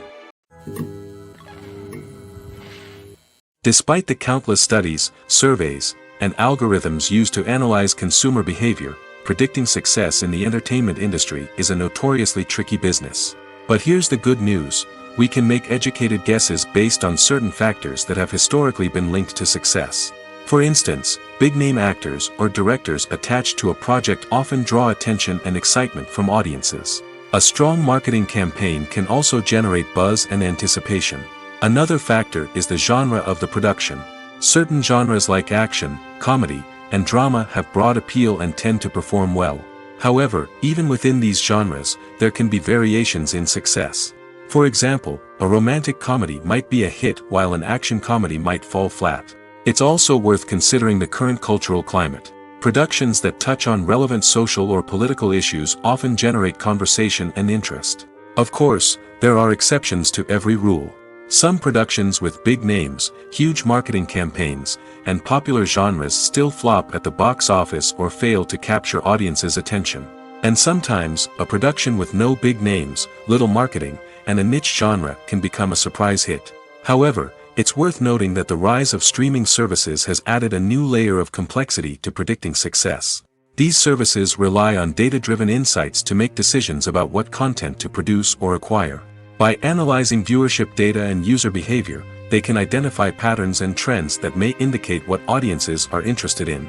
Despite the countless studies, surveys, and algorithms used to analyze consumer behavior, predicting success in the entertainment industry is a notoriously tricky business. But here's the good news: we can make educated guesses based on certain factors that have historically been linked to success. For instance, big-name actors or directors attached to a project often draw attention and excitement from audiences. A strong marketing campaign can also generate buzz and anticipation. Another factor is the genre of the production. Certain genres like action, comedy, and drama have broad appeal and tend to perform well. However, even within these genres, there can be variations in success. For example, a romantic comedy might be a hit while an action comedy might fall flat. It's also worth considering the current cultural climate. Productions that touch on relevant social or political issues often generate conversation and interest. Of course, there are exceptions to every rule. Some productions with big names, huge marketing campaigns, and popular genres still flop at the box office or fail to capture audiences' attention. And sometimes, a production with no big names, little marketing, and a niche genre can become a surprise hit. However, it's worth noting that the rise of streaming services has added a new layer of complexity to predicting success. These services rely on data-driven insights to make decisions about what content to produce or acquire. By analyzing viewership data and user behavior, they can identify patterns and trends that may indicate what audiences are interested in.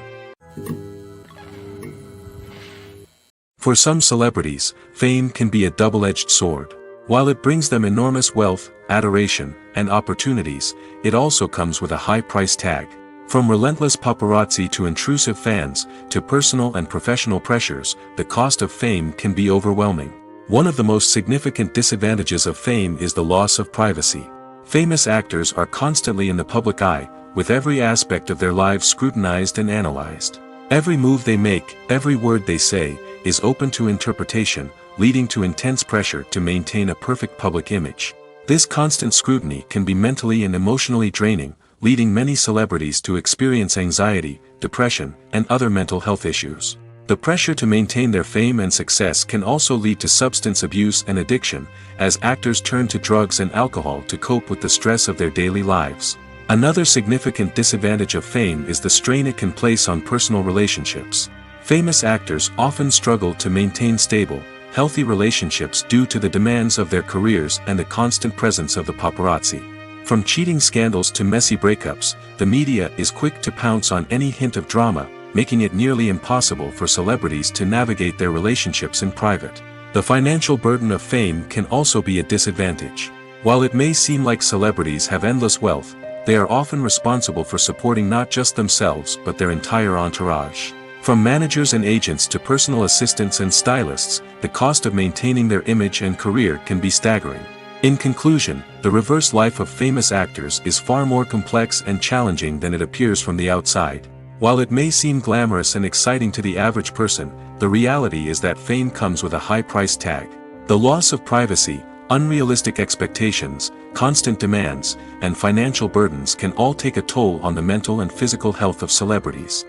For some celebrities, fame can be a double-edged sword. While it brings them enormous wealth, adoration, and opportunities, it also comes with a high price tag. From relentless paparazzi to intrusive fans, to personal and professional pressures, the cost of fame can be overwhelming. One of the most significant disadvantages of fame is the loss of privacy. Famous actors are constantly in the public eye, with every aspect of their lives scrutinized and analyzed. Every move they make, every word they say, is open to interpretation, leading to intense pressure to maintain a perfect public image. This constant scrutiny can be mentally and emotionally draining, leading many celebrities to experience anxiety, depression, and other mental health issues. The pressure to maintain their fame and success can also lead to substance abuse and addiction, as actors turn to drugs and alcohol to cope with the stress of their daily lives. Another significant disadvantage of fame is the strain it can place on personal relationships. Famous actors often struggle to maintain stable, healthy relationships due to the demands of their careers and the constant presence of the paparazzi. From cheating scandals to messy breakups, the media is quick to pounce on any hint of drama, making it nearly impossible for celebrities to navigate their relationships in private. The financial burden of fame can also be a disadvantage. While it may seem like celebrities have endless wealth, they are often responsible for supporting not just themselves but their entire entourage. From managers and agents to personal assistants and stylists, the cost of maintaining their image and career can be staggering. In conclusion, the reverse life of famous actors is far more complex and challenging than it appears from the outside. While it may seem glamorous and exciting to the average person, the reality is that fame comes with a high price tag. The loss of privacy, unrealistic expectations, constant demands, and financial burdens can all take a toll on the mental and physical health of celebrities.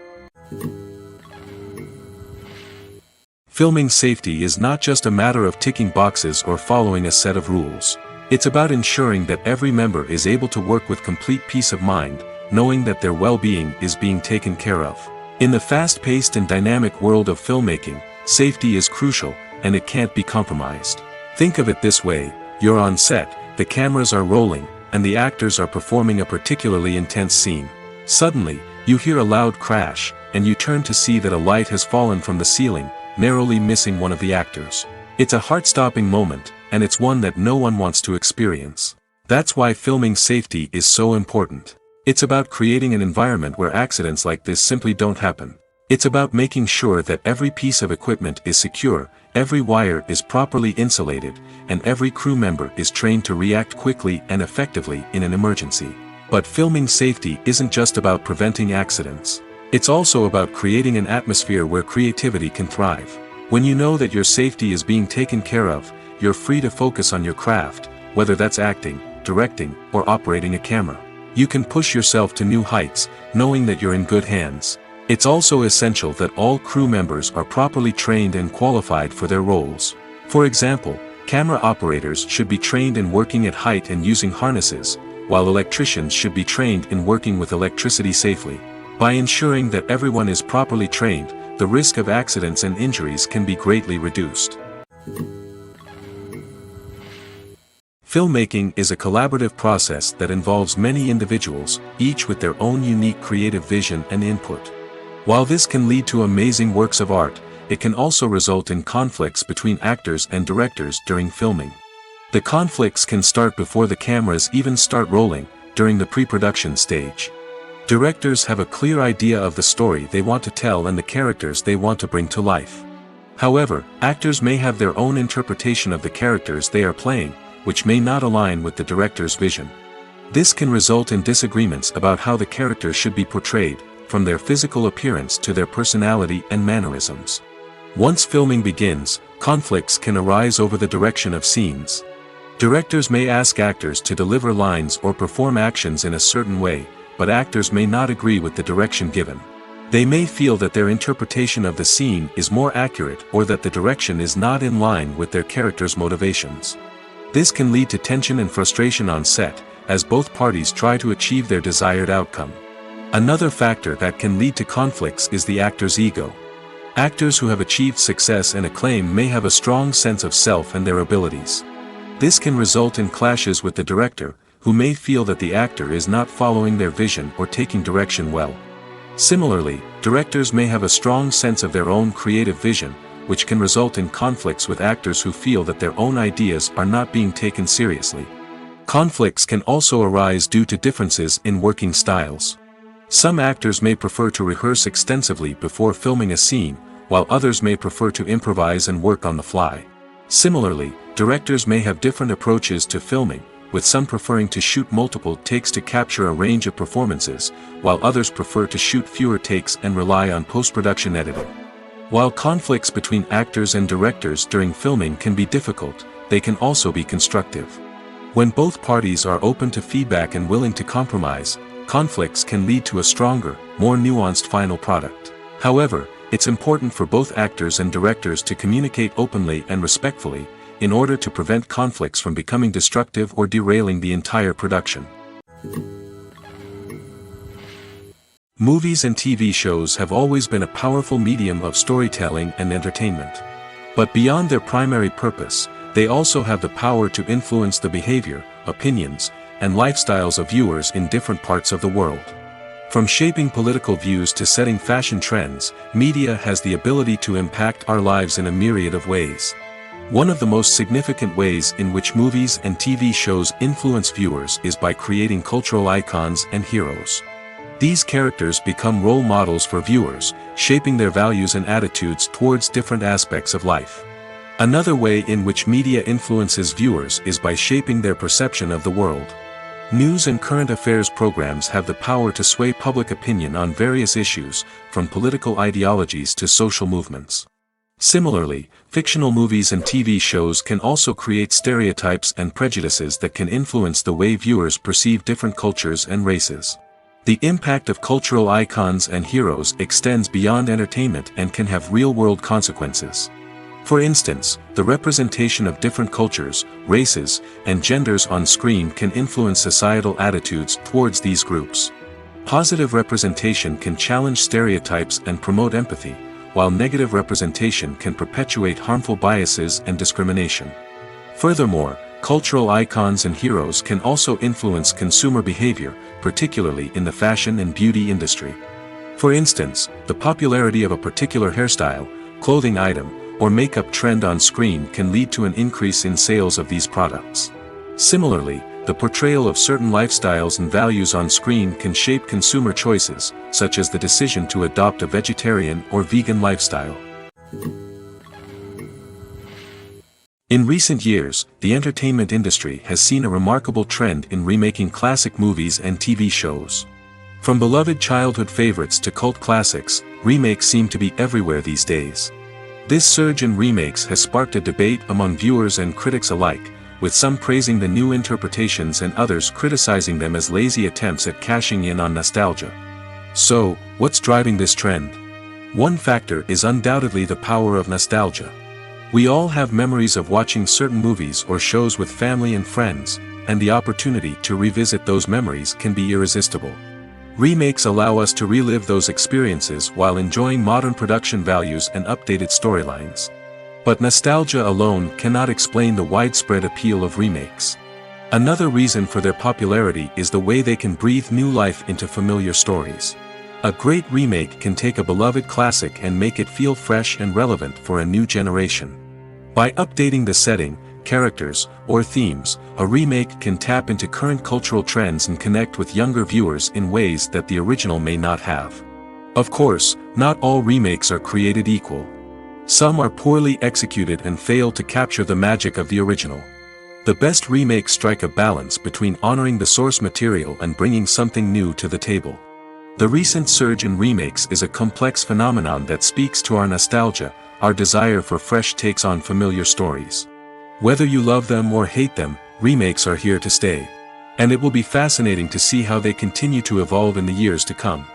Filming safety is not just a matter of ticking boxes or following a set of rules. It's about ensuring that every member is able to work with complete peace of mind, knowing that their well-being is being taken care of. In the fast-paced and dynamic world of filmmaking, safety is crucial, and it can't be compromised. Think of it this way: you're on set, the cameras are rolling, and the actors are performing a particularly intense scene. Suddenly, you hear a loud crash, and you turn to see that a light has fallen from the ceiling, narrowly missing one of the actors. It's a heart-stopping moment, and it's one that no one wants to experience. That's why filming safety is so important. It's about creating an environment where accidents like this simply don't happen. It's about making sure that every piece of equipment is secure, every wire is properly insulated, and every crew member is trained to react quickly and effectively in an emergency. But filming safety isn't just about preventing accidents. It's also about creating an atmosphere where creativity can thrive. When you know that your safety is being taken care of, you're free to focus on your craft, whether that's acting, directing, or operating a camera. You can push yourself to new heights, knowing that you're in good hands. It's also essential that all crew members are properly trained and qualified for their roles. For example, camera operators should be trained in working at height and using harnesses, while electricians should be trained in working with electricity safely. By ensuring that everyone is properly trained, the risk of accidents and injuries can be greatly reduced. Filmmaking is a collaborative process that involves many individuals, each with their own unique creative vision and input. While this can lead to amazing works of art, it can also result in conflicts between actors and directors during filming. The conflicts can start before the cameras even start rolling, during the pre-production stage. Directors have a clear idea of the story they want to tell and the characters they want to bring to life. However, actors may have their own interpretation of the characters they are playing, which may not align with the director's vision. This can result in disagreements about how the characters should be portrayed, from their physical appearance to their personality and mannerisms. Once filming begins, conflicts can arise over the direction of scenes. Directors may ask actors to deliver lines or perform actions in a certain way, but actors may not agree with the direction given. They may feel that their interpretation of the scene is more accurate or that the direction is not in line with their character's motivations. This can lead to tension and frustration on set, as both parties try to achieve their desired outcome. Another factor that can lead to conflicts is the actor's ego. Actors who have achieved success and acclaim may have a strong sense of self and their abilities. This can result in clashes with the director, who may feel that the actor is not following their vision or taking direction well. Similarly, directors may have a strong sense of their own creative vision, which can result in conflicts with actors who feel that their own ideas are not being taken seriously. Conflicts can also arise due to differences in working styles. Some actors may prefer to rehearse extensively before filming a scene, while others may prefer to improvise and work on the fly. Similarly, directors may have different approaches to filming, with some preferring to shoot multiple takes to capture a range of performances, while others prefer to shoot fewer takes and rely on post-production editing. While conflicts between actors and directors during filming can be difficult, they can also be constructive. When both parties are open to feedback and willing to compromise, conflicts can lead to a stronger, more nuanced final product. However, it's important for both actors and directors to communicate openly and respectfully, in order to prevent conflicts from becoming destructive or derailing the entire production. Movies and TV shows have always been a powerful medium of storytelling and entertainment. But beyond their primary purpose, they also have the power to influence the behavior, opinions, and lifestyles of viewers in different parts of the world. From shaping political views to setting fashion trends, media has the ability to impact our lives in a myriad of ways. One of the most significant ways in which movies and TV shows influence viewers is by creating cultural icons and heroes. These characters become role models for viewers, shaping their values and attitudes towards different aspects of life. Another way in which media influences viewers is by shaping their perception of the world. News and current affairs programs have the power to sway public opinion on various issues, from political ideologies to social movements. Similarly, fictional movies and TV shows can also create stereotypes and prejudices that can influence the way viewers perceive different cultures and races. The impact of cultural icons and heroes extends beyond entertainment and can have real-world consequences. For instance, the representation of different cultures, races, and genders on screen can influence societal attitudes towards these groups. Positive representation can challenge stereotypes and promote empathy, while negative representation can perpetuate harmful biases and discrimination. Furthermore, cultural icons and heroes can also influence consumer behavior, particularly in the fashion and beauty industry. For instance, the popularity of a particular hairstyle, clothing item, or makeup trend on screen can lead to an increase in sales of these products. Similarly, the portrayal of certain lifestyles and values on screen can shape consumer choices, such as the decision to adopt a vegetarian or vegan lifestyle. In recent years, the entertainment industry has seen a remarkable trend in remaking classic movies and TV shows. From beloved childhood favorites to cult classics, remakes seem to be everywhere these days. This surge in remakes has sparked a debate among viewers and critics alike, with some praising the new interpretations and others criticizing them as lazy attempts at cashing in on nostalgia. So, what's driving this trend? One factor is undoubtedly the power of nostalgia. We all have memories of watching certain movies or shows with family and friends, and the opportunity to revisit those memories can be irresistible. Remakes allow us to relive those experiences while enjoying modern production values and updated storylines. But nostalgia alone cannot explain the widespread appeal of remakes. Another reason for their popularity is the way they can breathe new life into familiar stories. A great remake can take a beloved classic and make it feel fresh and relevant for a new generation. By updating the setting, characters, or themes, a remake can tap into current cultural trends and connect with younger viewers in ways that the original may not have. Of course, not all remakes are created equal. Some are poorly executed and fail to capture the magic of the original. The best remakes strike a balance between honoring the source material and bringing something new to the table. The recent surge in remakes is a complex phenomenon that speaks to our nostalgia, our desire for fresh takes on familiar stories. Whether you love them or hate them, remakes are here to stay. And it will be fascinating to see how they continue to evolve in the years to come.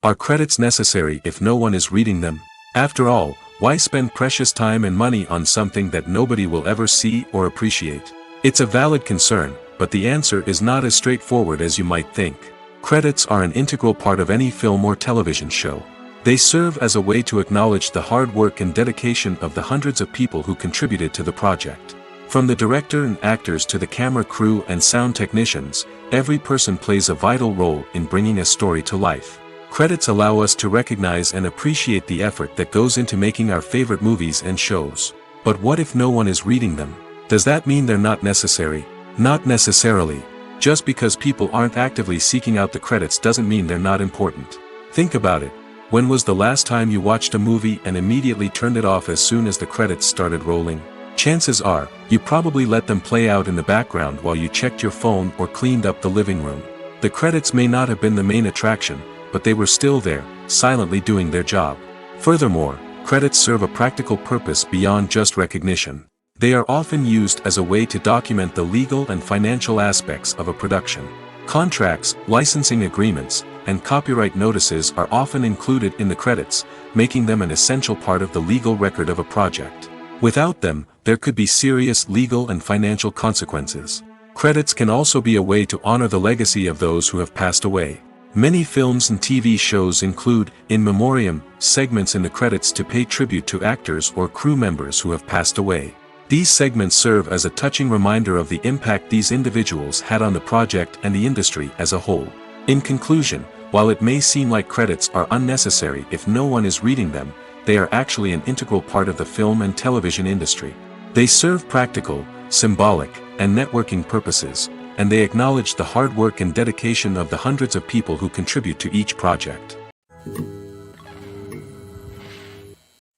Are credits necessary if no one is reading them? After all, why spend precious time and money on something that nobody will ever see or appreciate? It's a valid concern, but the answer is not as straightforward as you might think. Credits are an integral part of any film or television show. They serve as a way to acknowledge the hard work and dedication of the hundreds of people who contributed to the project. From the director and actors to the camera crew and sound technicians, every person plays a vital role in bringing a story to life. Credits allow us to recognize and appreciate the effort that goes into making our favorite movies and shows. But what if no one is reading them? Does that mean they're not necessary? Not necessarily. Just because people aren't actively seeking out the credits doesn't mean they're not important. Think about it. When was the last time you watched a movie and immediately turned it off as soon as the credits started rolling? Chances are, you probably let them play out in the background while you checked your phone or cleaned up the living room. The credits may not have been the main attraction, but they were still there, silently doing their job. Furthermore, credits serve a practical purpose beyond just recognition. They are often used as a way to document the legal and financial aspects of a production. Contracts, licensing agreements, and copyright notices are often included in the credits, making them an essential part of the legal record of a project. Without them, there could be serious legal and financial consequences. Credits can also be a way to honor the legacy of those who have passed away. Many films and TV shows include, in memoriam, segments in the credits to pay tribute to actors or crew members who have passed away. These segments serve as a touching reminder of the impact these individuals had on the project and the industry as a whole. In conclusion, while it may seem like credits are unnecessary if no one is reading them, they are actually an integral part of the film and television industry. They serve practical, symbolic, and networking purposes, and they acknowledge the hard work and dedication of the hundreds of people who contribute to each project.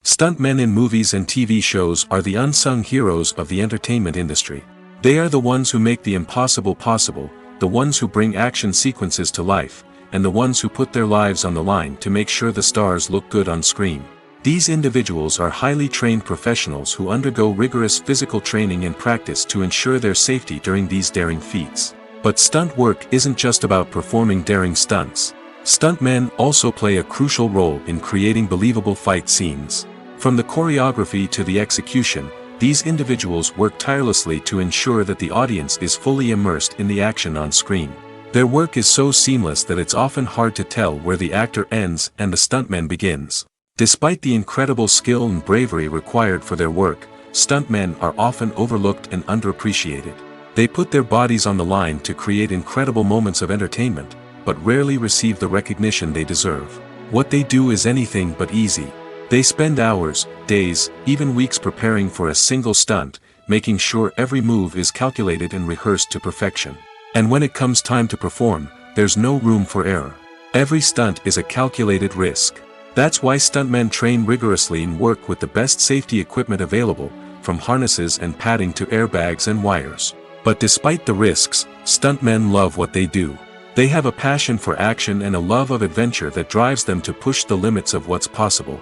Stuntmen in movies and TV shows are the unsung heroes of the entertainment industry. They are the ones who make the impossible possible, the ones who bring action sequences to life, and the ones who put their lives on the line to make sure the stars look good on screen. These individuals are highly trained professionals who undergo rigorous physical training and practice to ensure their safety during these daring feats. But stunt work isn't just about performing daring stunts. Stuntmen also play a crucial role in creating believable fight scenes. From the choreography to the execution, these individuals work tirelessly to ensure that the audience is fully immersed in the action on screen. Their work is so seamless that it's often hard to tell where the actor ends and the stuntman begins. Despite the incredible skill and bravery required for their work, stuntmen are often overlooked and underappreciated. They put their bodies on the line to create incredible moments of entertainment, but rarely receive the recognition they deserve. What they do is anything but easy. They spend hours, days, even weeks preparing for a single stunt, making sure every move is calculated and rehearsed to perfection. And when it comes time to perform, there's no room for error. Every stunt is a calculated risk. That's why stuntmen train rigorously and work with the best safety equipment available, from harnesses and padding to airbags and wires. But despite the risks, stuntmen love what they do. They have a passion for action and a love of adventure that drives them to push the limits of what's possible.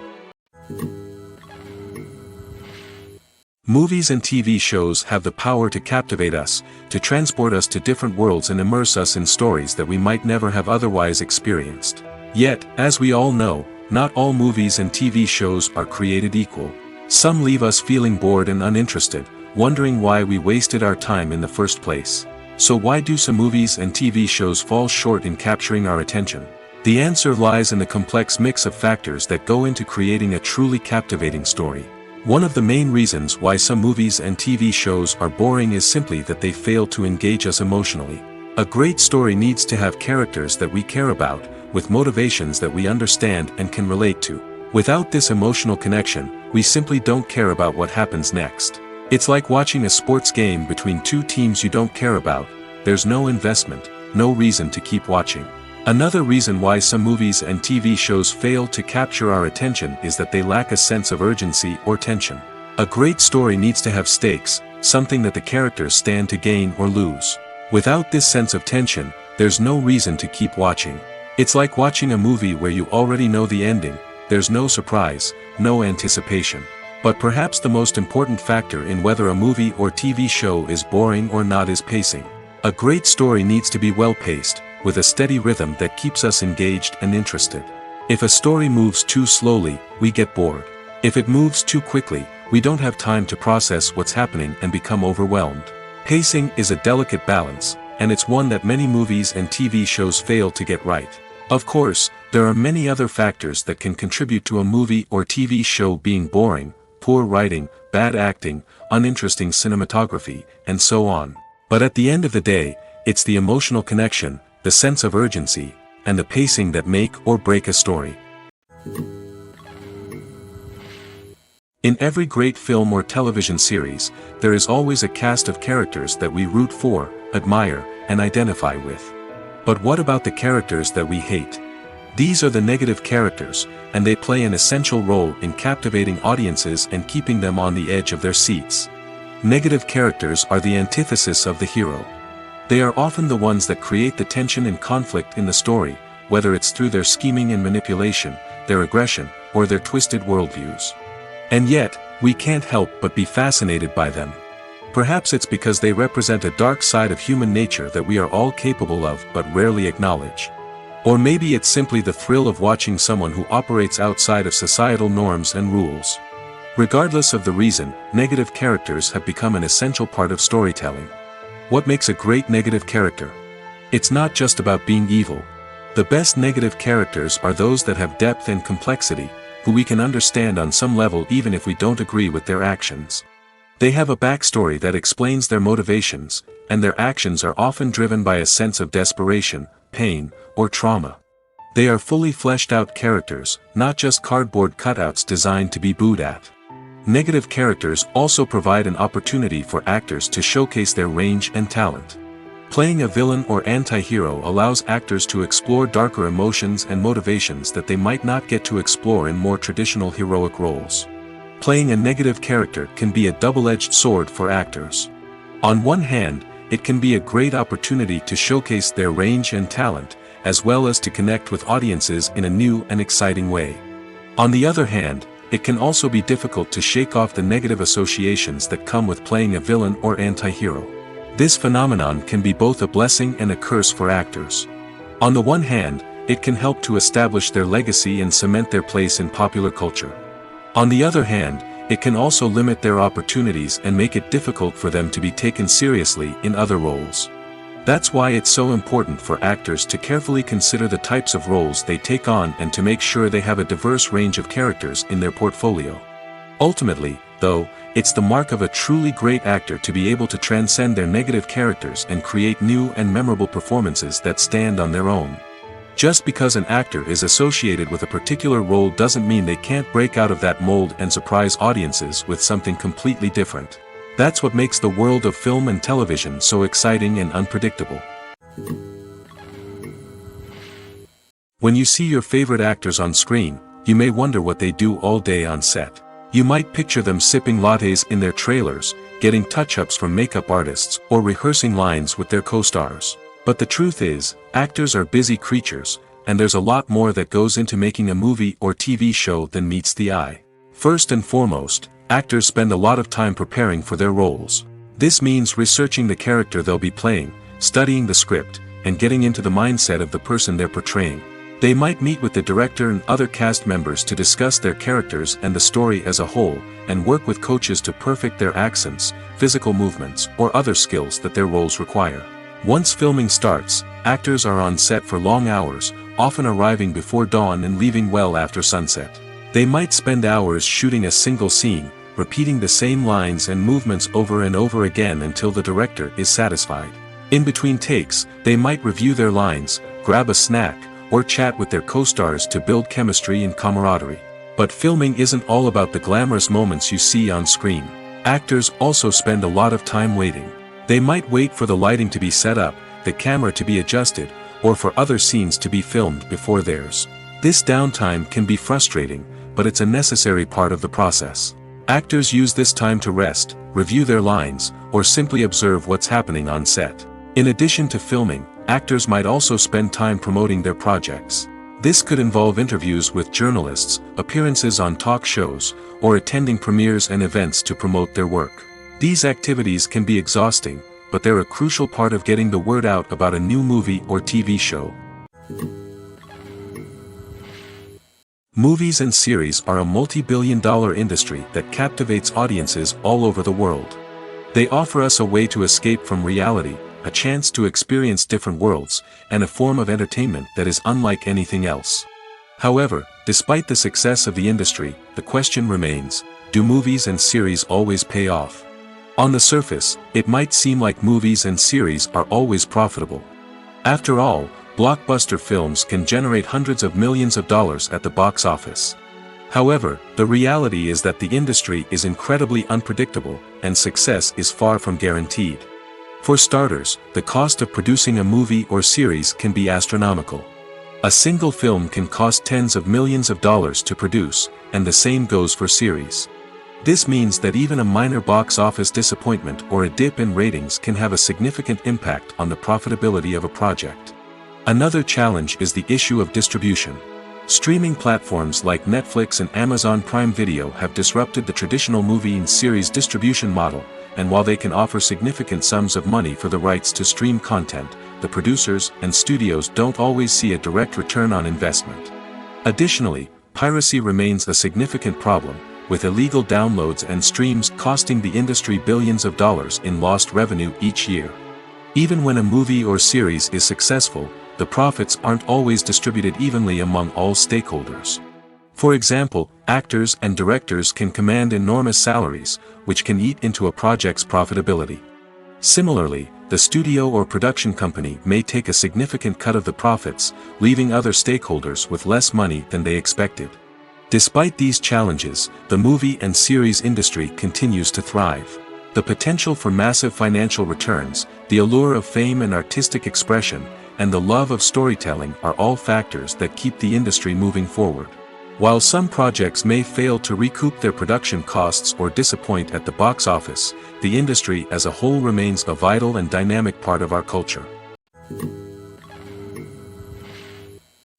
Movies and TV shows have the power to captivate us, to transport us to different worlds and immerse us in stories that we might never have otherwise experienced. Yet, as we all know, not all movies and TV shows are created equal. Some leave us feeling bored and uninterested, wondering why we wasted our time in the first place. So why do some movies and TV shows fall short in capturing our attention? The answer lies in the complex mix of factors that go into creating a truly captivating story. One of the main reasons why some movies and TV shows are boring is simply that they fail to engage us emotionally. A great story needs to have characters that we care about, with motivations that we understand and can relate to. Without this emotional connection, we simply don't care about what happens next. It's like watching a sports game between two teams you don't care about. There's no investment, no reason to keep watching. Another reason why some movies and TV shows fail to capture our attention is that they lack a sense of urgency or tension. A great story needs to have stakes, something that the characters stand to gain or lose. Without this sense of tension, there's no reason to keep watching. It's like watching a movie where you already know the ending. There's no surprise, no anticipation. But perhaps the most important factor in whether a movie or TV show is boring or not is pacing. A great story needs to be well paced, with a steady rhythm that keeps us engaged and interested. If a story moves too slowly, we get bored. If it moves too quickly, we don't have time to process what's happening and become overwhelmed. Pacing is a delicate balance, and it's one that many movies and TV shows fail to get right. Of course, there are many other factors that can contribute to a movie or TV show being boring: poor writing, bad acting, uninteresting cinematography, and so on. But at the end of the day, it's the emotional connection, the sense of urgency, and the pacing that make or break a story. In every great film or television series, there is always a cast of characters that we root for, admire, and identify with. But what about the characters that we hate? These are the negative characters, and they play an essential role in captivating audiences and keeping them on the edge of their seats. Negative characters are the antithesis of the hero. They are often the ones that create the tension and conflict in the story, whether it's through their scheming and manipulation, their aggression, or their twisted worldviews. And yet, we can't help but be fascinated by them. Perhaps it's because they represent a dark side of human nature that we are all capable of but rarely acknowledge. Or maybe it's simply the thrill of watching someone who operates outside of societal norms and rules. Regardless of the reason, negative characters have become an essential part of storytelling. What makes a great negative character? It's not just about being evil. The best negative characters are those that have depth and complexity, who we can understand on some level even if we don't agree with their actions. They have a backstory that explains their motivations, and their actions are often driven by a sense of desperation, pain, or trauma. They are fully fleshed out characters, not just cardboard cutouts designed to be booed at. Negative characters also provide an opportunity for actors to showcase their range and talent. Playing a villain or anti-hero allows actors to explore darker emotions and motivations that they might not get to explore in more traditional heroic roles. Playing a negative character can be a double-edged sword for actors. On one hand, it can be a great opportunity to showcase their range and talent, as well as to connect with audiences in a new and exciting way. On the other hand, it can also be difficult to shake off the negative associations that come with playing a villain or anti-hero. This phenomenon can be both a blessing and a curse for actors. On the one hand, it can help to establish their legacy and cement their place in popular culture. On the other hand, it can also limit their opportunities and make it difficult for them to be taken seriously in other roles. That's why it's so important for actors to carefully consider the types of roles they take on and to make sure they have a diverse range of characters in their portfolio. Ultimately, though, it's the mark of a truly great actor to be able to transcend their negative characters and create new and memorable performances that stand on their own. Just because an actor is associated with a particular role doesn't mean they can't break out of that mold and surprise audiences with something completely different. That's what makes the world of film and television so exciting and unpredictable. When you see your favorite actors on screen, you may wonder what they do all day on set. You might picture them sipping lattes in their trailers, getting touch-ups from makeup artists, or rehearsing lines with their co-stars. But the truth is, actors are busy creatures, and there's a lot more that goes into making a movie or TV show than meets the eye. First and foremost, actors spend a lot of time preparing for their roles. This means researching the character they'll be playing, studying the script, and getting into the mindset of the person they're portraying. They might meet with the director and other cast members to discuss their characters and the story as a whole, and work with coaches to perfect their accents, physical movements, or other skills that their roles require. Once filming starts, actors are on set for long hours, often arriving before dawn and leaving well after sunset. They might spend hours shooting a single scene, repeating the same lines and movements over and over again until the director is satisfied. In between takes, they might review their lines, grab a snack, or chat with their co-stars to build chemistry and camaraderie. But filming isn't all about the glamorous moments you see on screen. Actors also spend a lot of time waiting. They might wait for the lighting to be set up, the camera to be adjusted, or for other scenes to be filmed before theirs. This downtime can be frustrating, but it's a necessary part of the process. Actors use this time to rest, review their lines, or simply observe what's happening on set. In addition to filming, actors might also spend time promoting their projects. This could involve interviews with journalists, appearances on talk shows, or attending premieres and events to promote their work. These activities can be exhausting, but they're a crucial part of getting the word out about a new movie or TV show. Movies and series are a multi-billion-dollar industry that captivates audiences all over the world. They offer us a way to escape from reality, a chance to experience different worlds, and a form of entertainment that is unlike anything else. However, despite the success of the industry, the question remains, do movies and series always pay off? On the surface, it might seem like movies and series are always profitable. After all, blockbuster films can generate hundreds of millions of dollars at the box office. However, the reality is that the industry is incredibly unpredictable, and success is far from guaranteed. For starters, the cost of producing a movie or series can be astronomical. A single film can cost tens of millions of dollars to produce, and the same goes for series. This means that even a minor box office disappointment or a dip in ratings can have a significant impact on the profitability of a project. Another challenge is the issue of distribution. Streaming platforms like Netflix and Amazon Prime Video have disrupted the traditional movie and series distribution model, and while they can offer significant sums of money for the rights to stream content, the producers and studios don't always see a direct return on investment. Additionally, piracy remains a significant problem, with illegal downloads and streams costing the industry billions of dollars in lost revenue each year. Even when a movie or series is successful, the profits aren't always distributed evenly among all stakeholders. For example, actors and directors can command enormous salaries, which can eat into a project's profitability. Similarly, the studio or production company may take a significant cut of the profits, leaving other stakeholders with less money than they expected. Despite these challenges, the movie and series industry continues to thrive. The potential for massive financial returns, the allure of fame and artistic expression, and the love of storytelling are all factors that keep the industry moving forward. While some projects may fail to recoup their production costs or disappoint at the box office, the industry as a whole remains a vital and dynamic part of our culture.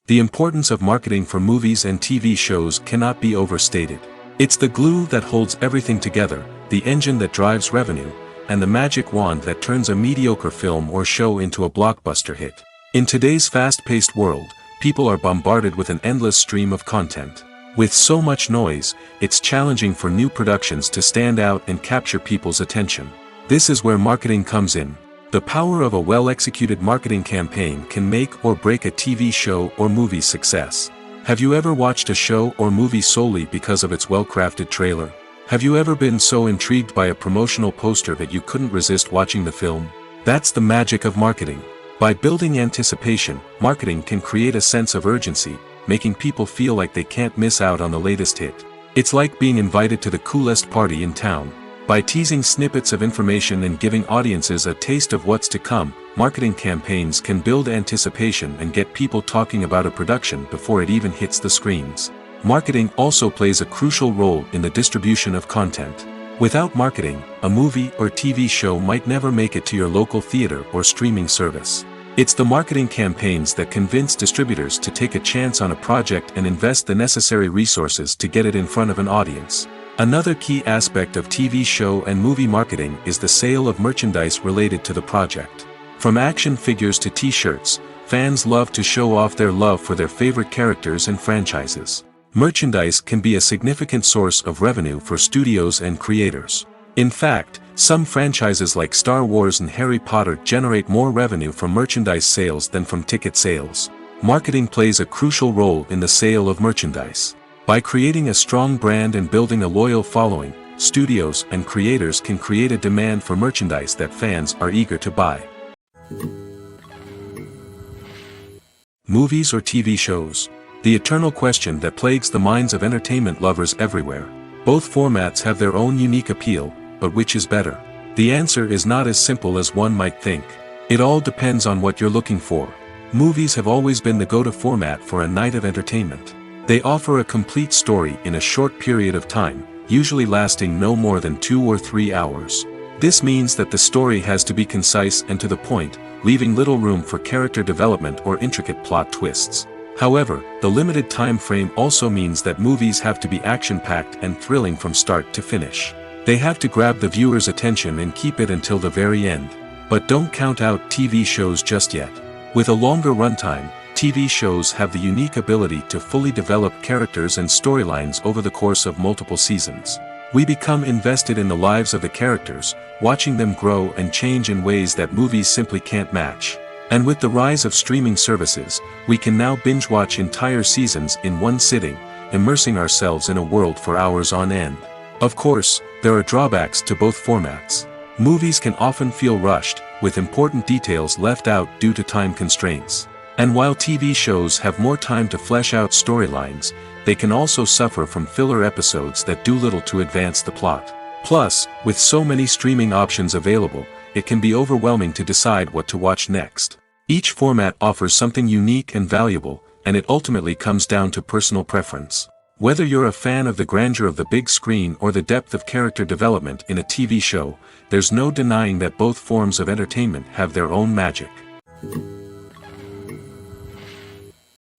The importance of marketing for movies and TV shows cannot be overstated. It's the glue that holds everything together, the engine that drives revenue, and the magic wand that turns a mediocre film or show into a blockbuster hit. In today's fast-paced world, people are bombarded with an endless stream of content. With so much noise, it's challenging for new productions to stand out and capture people's attention. This is where marketing comes in. The power of a well-executed marketing campaign can make or break a TV show or movie's success. Have you ever watched a show or movie solely because of its well-crafted trailer? Have you ever been so intrigued by a promotional poster that you couldn't resist watching the film? That's the magic of marketing. By building anticipation, marketing can create a sense of urgency, making people feel like they can't miss out on the latest hit. It's like being invited to the coolest party in town. By teasing snippets of information and giving audiences a taste of what's to come, marketing campaigns can build anticipation and get people talking about a production before it even hits the screens. Marketing also plays a crucial role in the distribution of content. Without marketing, a movie or TV show might never make it to your local theater or streaming service. It's the marketing campaigns that convince distributors to take a chance on a project and invest the necessary resources to get it in front of an audience. Another key aspect of TV show and movie marketing is the sale of merchandise related to the project. From action figures to t-shirts, fans love to show off their love for their favorite characters and franchises. Merchandise can be a significant source of revenue for studios and creators. In fact, some franchises like Star Wars and Harry Potter generate more revenue from merchandise sales than from ticket sales. Marketing plays a crucial role in the sale of merchandise. By creating a strong brand and building a loyal following, studios and creators can create a demand for merchandise that fans are eager to buy. Movies or TV shows? The eternal question that plagues the minds of entertainment lovers everywhere. Both formats have their own unique appeal, but which is better? The answer is not as simple as one might think. It all depends on what you're looking for. Movies have always been the go-to format for a night of entertainment. They offer a complete story in a short period of time, usually lasting no more than 2 or 3 hours. This means that the story has to be concise and to the point, leaving little room for character development or intricate plot twists. However, the limited time frame also means that movies have to be action-packed and thrilling from start to finish. They have to grab the viewer's attention and keep it until the very end. But don't count out TV shows just yet. With a longer runtime, TV shows have the unique ability to fully develop characters and storylines over the course of multiple seasons. We become invested in the lives of the characters, watching them grow and change in ways that movies simply can't match. And with the rise of streaming services, we can now binge-watch entire seasons in one sitting, immersing ourselves in a world for hours on end. Of course, there are drawbacks to both formats. Movies can often feel rushed, with important details left out due to time constraints. And while TV shows have more time to flesh out storylines, they can also suffer from filler episodes that do little to advance the plot. Plus, with so many streaming options available, it can be overwhelming to decide what to watch next. Each format offers something unique and valuable, and it ultimately comes down to personal preference. Whether you're a fan of the grandeur of the big screen or the depth of character development in a TV show, there's no denying that both forms of entertainment have their own magic.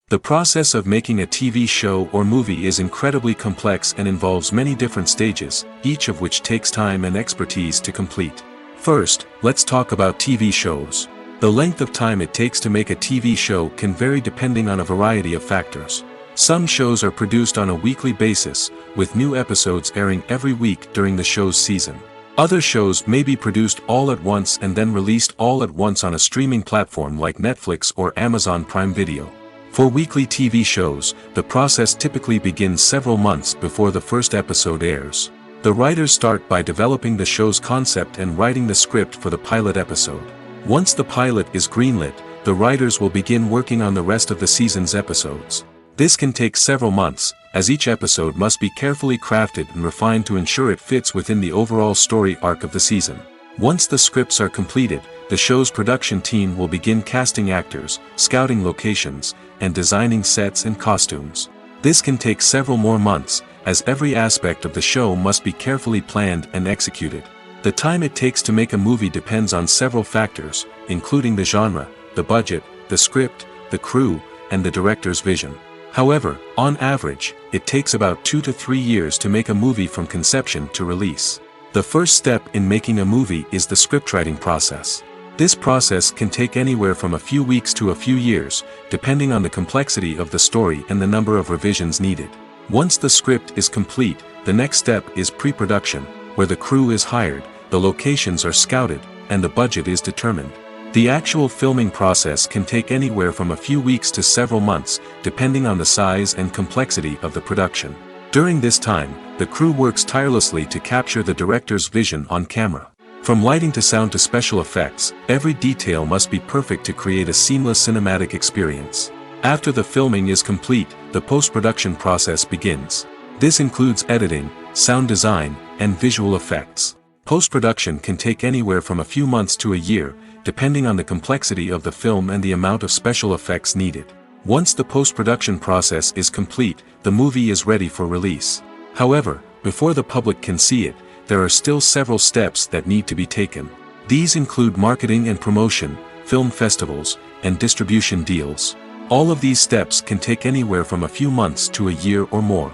The process of making a TV show or movie is incredibly complex and involves many different stages, each of which takes time and expertise to complete. First, let's talk about TV shows. The length of time it takes to make a TV show can vary depending on a variety of factors. Some shows are produced on a weekly basis, with new episodes airing every week during the show's season. Other shows may be produced all at once and then released all at once on a streaming platform like Netflix or Amazon Prime Video. For weekly TV shows, the process typically begins several months before the first episode airs. The writers start by developing the show's concept and writing the script for the pilot episode. Once the pilot is greenlit, the writers will begin working on the rest of the season's episodes. This can take several months, as each episode must be carefully crafted and refined to ensure it fits within the overall story arc of the season. Once the scripts are completed, the show's production team will begin casting actors, scouting locations, and designing sets and costumes. This can take several more months, as every aspect of the show must be carefully planned and executed. The time it takes to make a movie depends on several factors, including the genre, the budget, the script, the crew, and the director's vision. However, on average, it takes about 2 to 3 years to make a movie from conception to release. The first step in making a movie is the scriptwriting process. This process can take anywhere from a few weeks to a few years, depending on the complexity of the story and the number of revisions needed. Once the script is complete, the next step is pre-production, where the crew is hired, the locations are scouted, and the budget is determined. The actual filming process can take anywhere from a few weeks to several months, depending on the size and complexity of the production. During this time, the crew works tirelessly to capture the director's vision on camera. From lighting to sound to special effects, every detail must be perfect to create a seamless cinematic experience. After the filming is complete, the post-production process begins. This includes editing, sound design, and visual effects. Post-production can take anywhere from a few months to a year, depending on the complexity of the film and the amount of special effects needed. Once the post-production process is complete, the movie is ready for release. However, before the public can see it, there are still several steps that need to be taken. These include marketing and promotion, film festivals, and distribution deals. All of these steps can take anywhere from a few months to a year or more.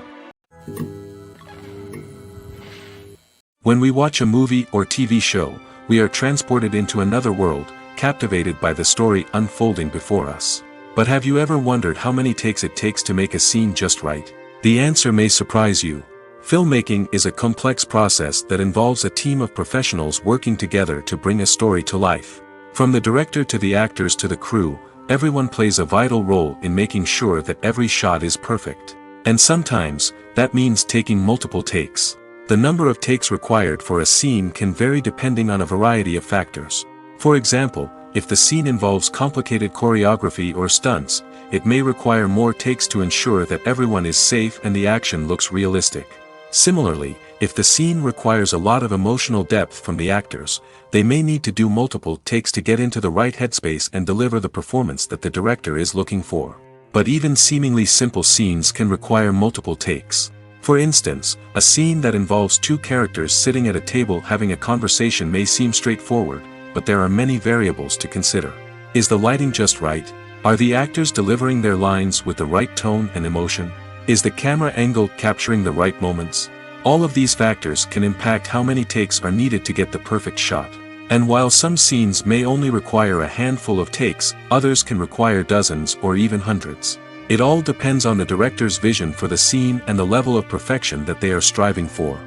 When we watch a movie or TV show, we are transported into another world, captivated by the story unfolding before us. But have you ever wondered how many takes it takes to make a scene just right? The answer may surprise you. Filmmaking is a complex process that involves a team of professionals working together to bring a story to life. From the director to the actors to the crew, everyone plays a vital role in making sure that every shot is perfect. And sometimes, that means taking multiple takes. The number of takes required for a scene can vary depending on a variety of factors. For example, if the scene involves complicated choreography or stunts, it may require more takes to ensure that everyone is safe and the action looks realistic. Similarly, if the scene requires a lot of emotional depth from the actors, they may need to do multiple takes to get into the right headspace and deliver the performance that the director is looking for. But even seemingly simple scenes can require multiple takes. For instance, a scene that involves two characters sitting at a table having a conversation may seem straightforward, but there are many variables to consider. Is the lighting just right? Are the actors delivering their lines with the right tone and emotion? Is the camera angle capturing the right moments? All of these factors can impact how many takes are needed to get the perfect shot. And while some scenes may only require a handful of takes, others can require dozens or even hundreds. It all depends on the director's vision for the scene and the level of perfection that they are striving for.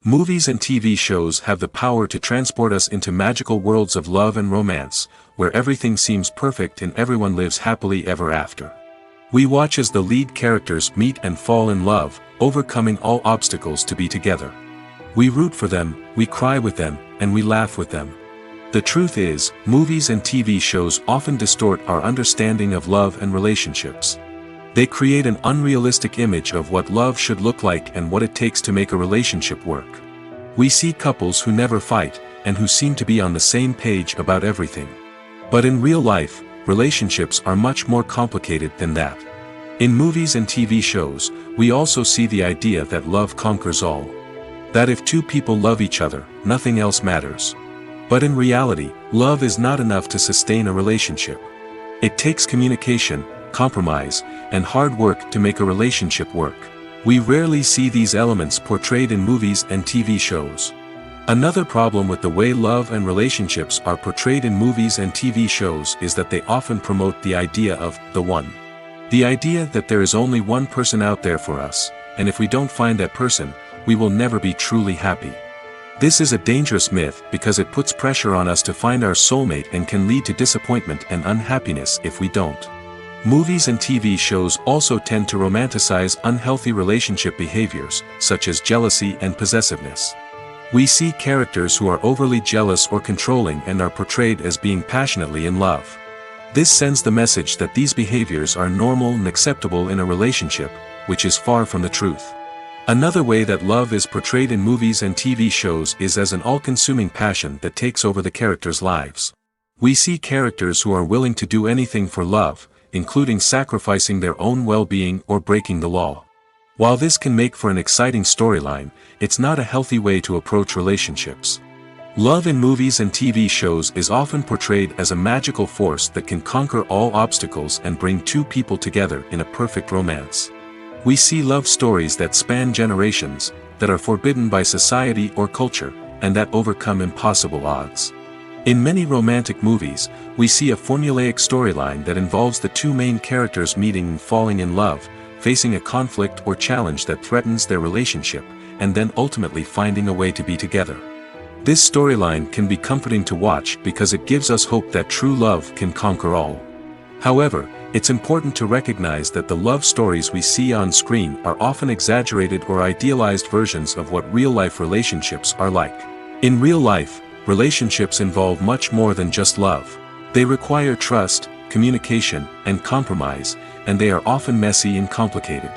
Movies and TV shows have the power to transport us into magical worlds of love and romance, where everything seems perfect and everyone lives happily ever after. We watch as the lead characters meet and fall in love, overcoming all obstacles to be together. We root for them, we cry with them, and we laugh with them. The truth is, movies and TV shows often distort our understanding of love and relationships. They create an unrealistic image of what love should look like and what it takes to make a relationship work. We see couples who never fight, and who seem to be on the same page about everything. But in real life, relationships are much more complicated than that. In movies and TV shows, we also see the idea that love conquers all. That if two people love each other, nothing else matters. But in reality, love is not enough to sustain a relationship. It takes communication, compromise, and hard work to make a relationship work. We rarely see these elements portrayed in movies and TV shows. Another problem with the way love and relationships are portrayed in movies and TV shows is that they often promote the idea of the one. The idea that there is only one person out there for us, and if we don't find that person, we will never be truly happy. This is a dangerous myth because it puts pressure on us to find our soulmate and can lead to disappointment and unhappiness if we don't. Movies and TV shows also tend to romanticize unhealthy relationship behaviors, such as jealousy and possessiveness. We see characters who are overly jealous or controlling and are portrayed as being passionately in love. This sends the message that these behaviors are normal and acceptable in a relationship, which is far from the truth. Another way that love is portrayed in movies and TV shows is as an all-consuming passion that takes over the characters' lives. We see characters who are willing to do anything for love, including sacrificing their own well-being or breaking the law. While this can make for an exciting storyline, it's not a healthy way to approach relationships. Love in movies and TV shows is often portrayed as a magical force that can conquer all obstacles and bring two people together in a perfect romance. We see love stories that span generations, that are forbidden by society or culture, and that overcome impossible odds. In many romantic movies, we see a formulaic storyline that involves the two main characters meeting and falling in love, facing a conflict or challenge that threatens their relationship, and then ultimately finding a way to be together. This storyline can be comforting to watch because it gives us hope that true love can conquer all. However, it's important to recognize that the love stories we see on screen are often exaggerated or idealized versions of what real-life relationships are like. In real life, relationships involve much more than just love. They require trust, communication, and compromise, and they are often messy and complicated.